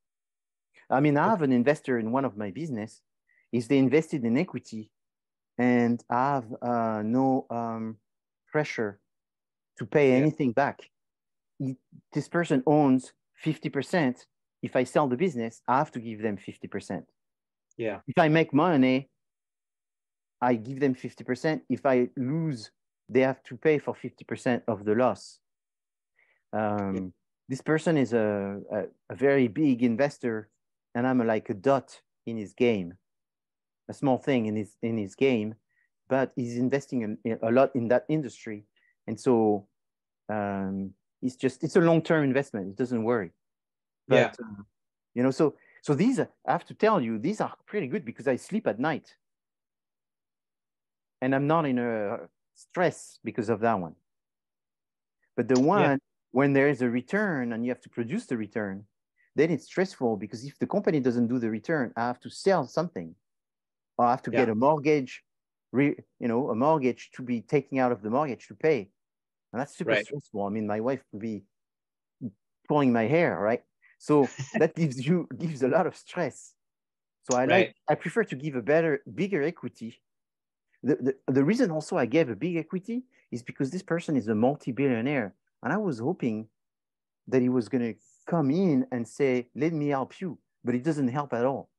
I mean, I have an investor in one of my business. Is they invested in equity, and I have no pressure to pay anything back. This person owns 50%. If I sell the business, I have to give them 50%. Yeah. If I make money, I give them 50%. If I lose, they have to pay for 50% of the loss. This person is a very big investor, and I'm like a dot in his game, a small thing in his game, but he's investing a lot in that industry. And so it's a long-term investment. It doesn't worry. But, you know, so these, I have to tell you, these are pretty good because I sleep at night. And I'm not in a stress because of that one. But the one, when there is a return and you have to produce the return, then it's stressful, because if the company doesn't do the return, I have to sell something, or I have to get a mortgage, a mortgage to be taken out of the mortgage to pay. And that's super stressful. I mean, my wife would be pulling my hair, right? So that gives a lot of stress. So I prefer to give bigger equity. The reason also I gave a big equity is because this person is a multi-billionaire, and I was hoping that he was going to come in and say, let me help you, but it doesn't help at all.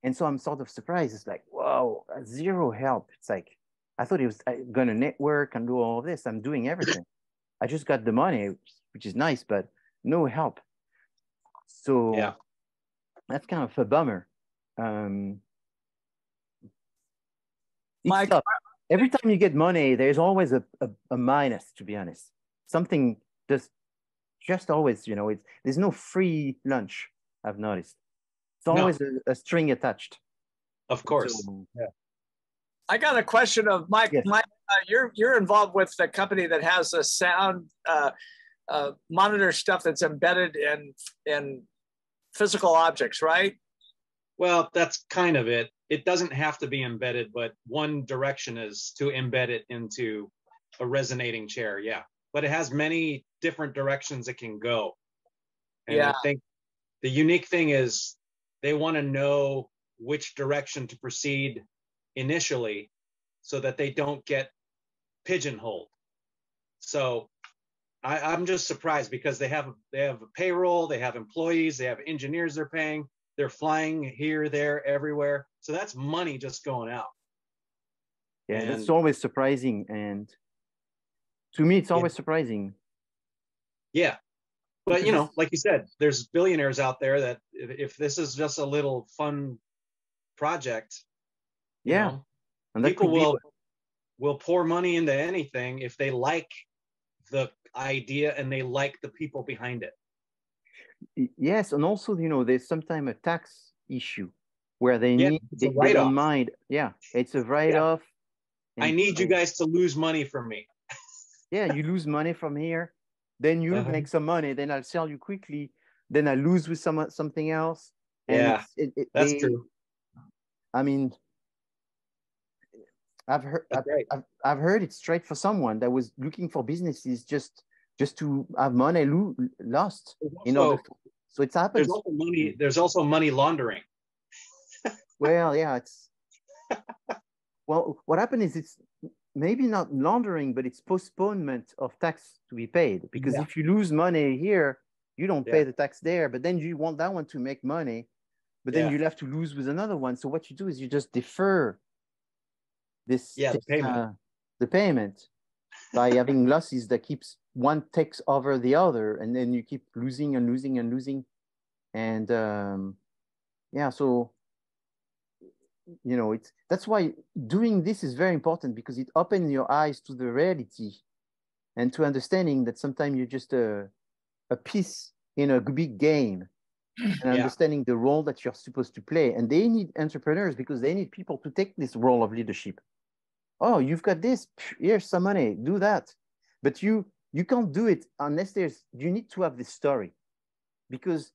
And so I'm sort of surprised. It's like, whoa, zero help. It's like, I thought he was going to network and do all of this. I'm doing everything. I just got the money, which is nice, but no help. So that's kind of a bummer. Mike, every time you get money, there's always a minus, to be honest. Something just always, you know, there's no free lunch, I've noticed. It's always a string attached. Of course. So, I got a question of Mike. Yes. Mike, you're involved with the company that has a sound monitor stuff that's embedded in physical objects, right? Well, that's kind of it. It doesn't have to be embedded, but one direction is to embed it into a resonating chair. Yeah. But it has many different directions it can go. And I think the unique thing is they want to know which direction to proceed initially so that they don't get pigeonholed. So I'm just surprised because they have a payroll, they have employees, they have engineers they're paying, they're flying here, there, everywhere. So that's money just going out. Yeah, And that's always surprising. And to me, it's always surprising. Yeah. But, Because like you said, there's billionaires out there that if this is just a little fun project, yeah, and that people will pour money into anything if they like the idea and they like the people behind it. Yes, and also, there's sometimes a tax issue where they they don't mind. Yeah, it's a write-off. Yeah. I need you guys to lose money from me. Yeah, you lose money from here, then you make some money, then I'll sell you quickly, then I lose with something else. And yeah, that's true. I mean, I've heard it straight for someone that was looking for businesses just to have money lost in order. So it's happened. There's also money laundering. Well, yeah, it's well. What happened is it's maybe not laundering, but it's postponement of tax to be paid. Because if you lose money here, you don't pay the tax there, but then you want that one to make money, but then you'll have to lose with another one. So what you do is you just defer the payment by having losses that keeps one takes over the other, and then you keep losing and losing and losing. And so that's why doing this is very important, because it opens your eyes to the reality and to understanding that sometimes you're just a piece in a big game, and understanding the role that you're supposed to play. And they need entrepreneurs because they need people to take this role of leadership. Oh, you've got this, here's some money, do that. But you can't do it unless you need to have this story, because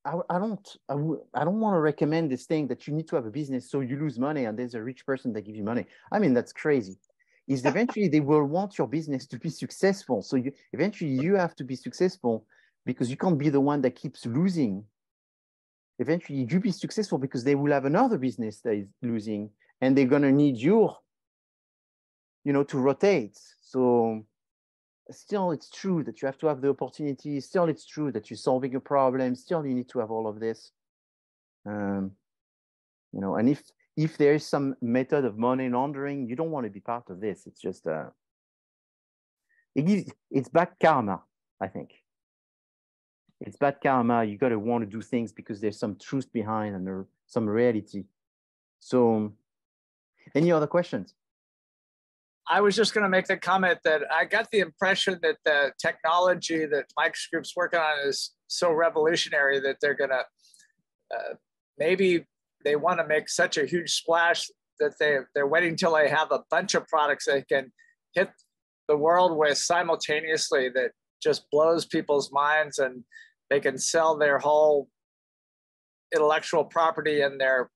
I don't want to recommend this thing that you need to have a business so you lose money and there's a rich person that gives you money. I mean, that's crazy. Is eventually they will want your business to be successful. So eventually you have to be successful, because you can't be the one that keeps losing. Eventually you be successful because they will have another business that is losing, and they're going to need you, to rotate. So still, it's true that you have to have the opportunity. Still, it's true that you're solving a problem. Still, you need to have all of this. And if there is some method of money laundering, you don't want to be part of this. It's just it's bad karma, I think. It's bad karma. You got to want to do things because there's some truth behind and there's some reality. So, any other questions? I was just going to make the comment that I got the impression that the technology that Mike's group's working on is so revolutionary that they're going to maybe they want to make such a huge splash that they're waiting till they have a bunch of products they can hit the world with simultaneously that just blows people's minds, and they can sell their whole intellectual property and their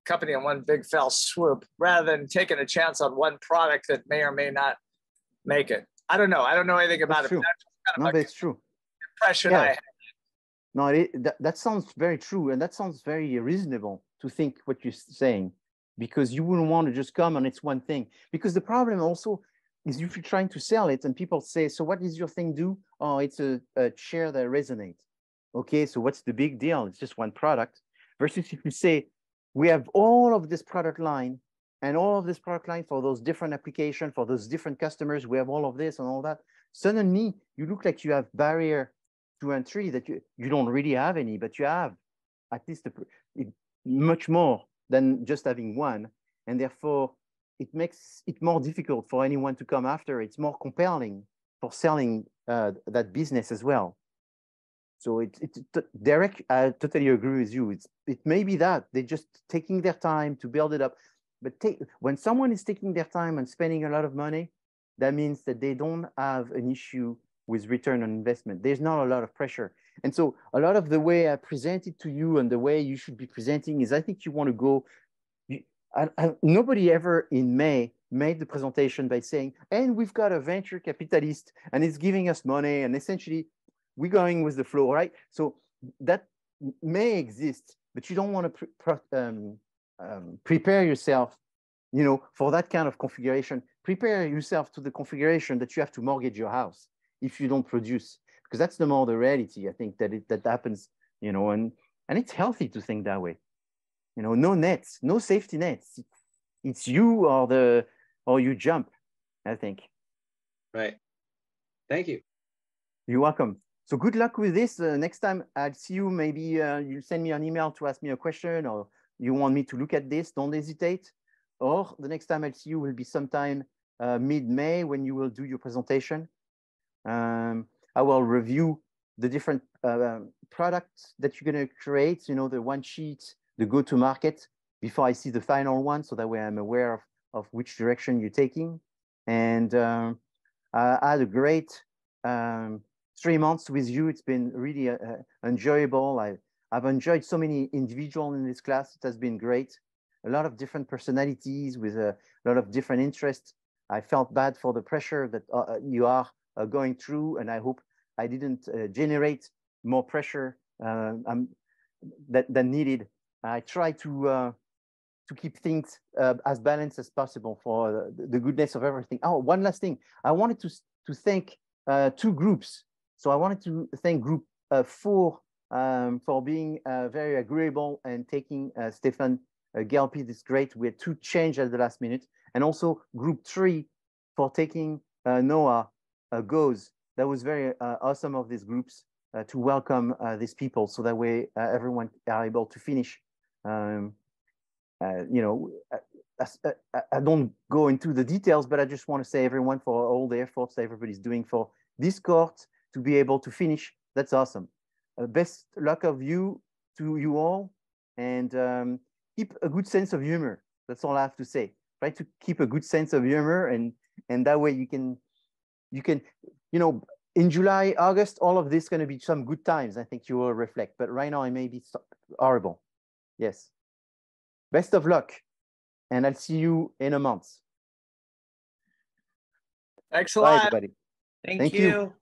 company in one big fell swoop, rather than taking a chance on one product that may or may not make it. I don't know. I don't know anything about it. But that's kind of it's true. Impression I had. No, that sounds very true, and that sounds very reasonable to think what you're saying, because you wouldn't want to just come and it's one thing. Because the problem also is if you're trying to sell it and people say, so what does your thing do? Oh, it's a chair that resonates. Okay, so what's the big deal? It's just one product. Versus if you say, we have all of this product line and all of this product line for those different applications, for those different customers, we have all of this and all that. Suddenly, you look like you have barrier to entry that you don't really have any, but you have at least much more than just having one. And therefore, it makes it more difficult for anyone to come after. It's more compelling for selling that business as well. So Derek, I totally agree with you. It may be that they're just taking their time to build it up. But when someone is taking their time and spending a lot of money, that means that they don't have an issue with return on investment. There's not a lot of pressure. And so a lot of the way I present it to you and the way you should be presenting is I think you want to go, nobody ever in May made the presentation by saying, and we've got a venture capitalist and it's giving us money and essentially we're going with the flow, right? So that may exist, but you don't want to prepare yourself, you know, for that kind of configuration. Prepare yourself to the configuration that you have to mortgage your house if you don't produce, because that's the reality, I think, that happens, you know, and it's healthy to think that way. You know, no nets, no safety nets. It's you or you jump, I think. Right. Thank you. You're welcome. So good luck with this. Next time I'll see you, maybe you send me an email to ask me a question, or you want me to look at this, don't hesitate. Or the next time I'll see you will be sometime mid-May when you will do your presentation. I will review the different products that you're going to create, you know, the one sheet, the go-to-market, before I see the final one, so that way I'm aware of which direction you're taking. And I had a great 3 months with you. It's been really enjoyable. I've enjoyed so many individuals in this class. It has been great. A lot of different personalities with a lot of different interests. I felt bad for the pressure that you are going through, and I hope I didn't generate more pressure than needed. I try to keep things as balanced as possible for the goodness of everything. Oh, one last thing. I wanted to thank two groups. So I wanted to thank group 4 for being very agreeable and taking Stefan Gelpi. This great. We had to change at the last minute. And also group 3 for taking Noah Goes. That was very awesome of these groups to welcome these people, so that way everyone are able to finish. You know, I don't go into the details, but I just want to say everyone for all the efforts that everybody's doing for this course to be able to finish. That's awesome. Best luck of you to you all, and keep a good sense of humor. That's all I have to say. Try to keep a good sense of humor, and that way you can, you know, in July, August, all of this is going to be some good times. I think you will reflect, but right now it may be horrible. Yes. Best of luck, and I'll see you in a month. Thanks a Bye, lot. everybody. Thank you.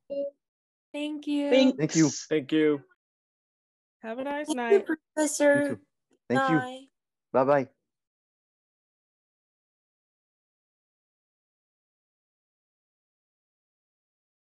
Thank you. Thank you. Thank you. Have a nice Thank night. you, Professor. You too. Thank you. Bye. Bye-bye.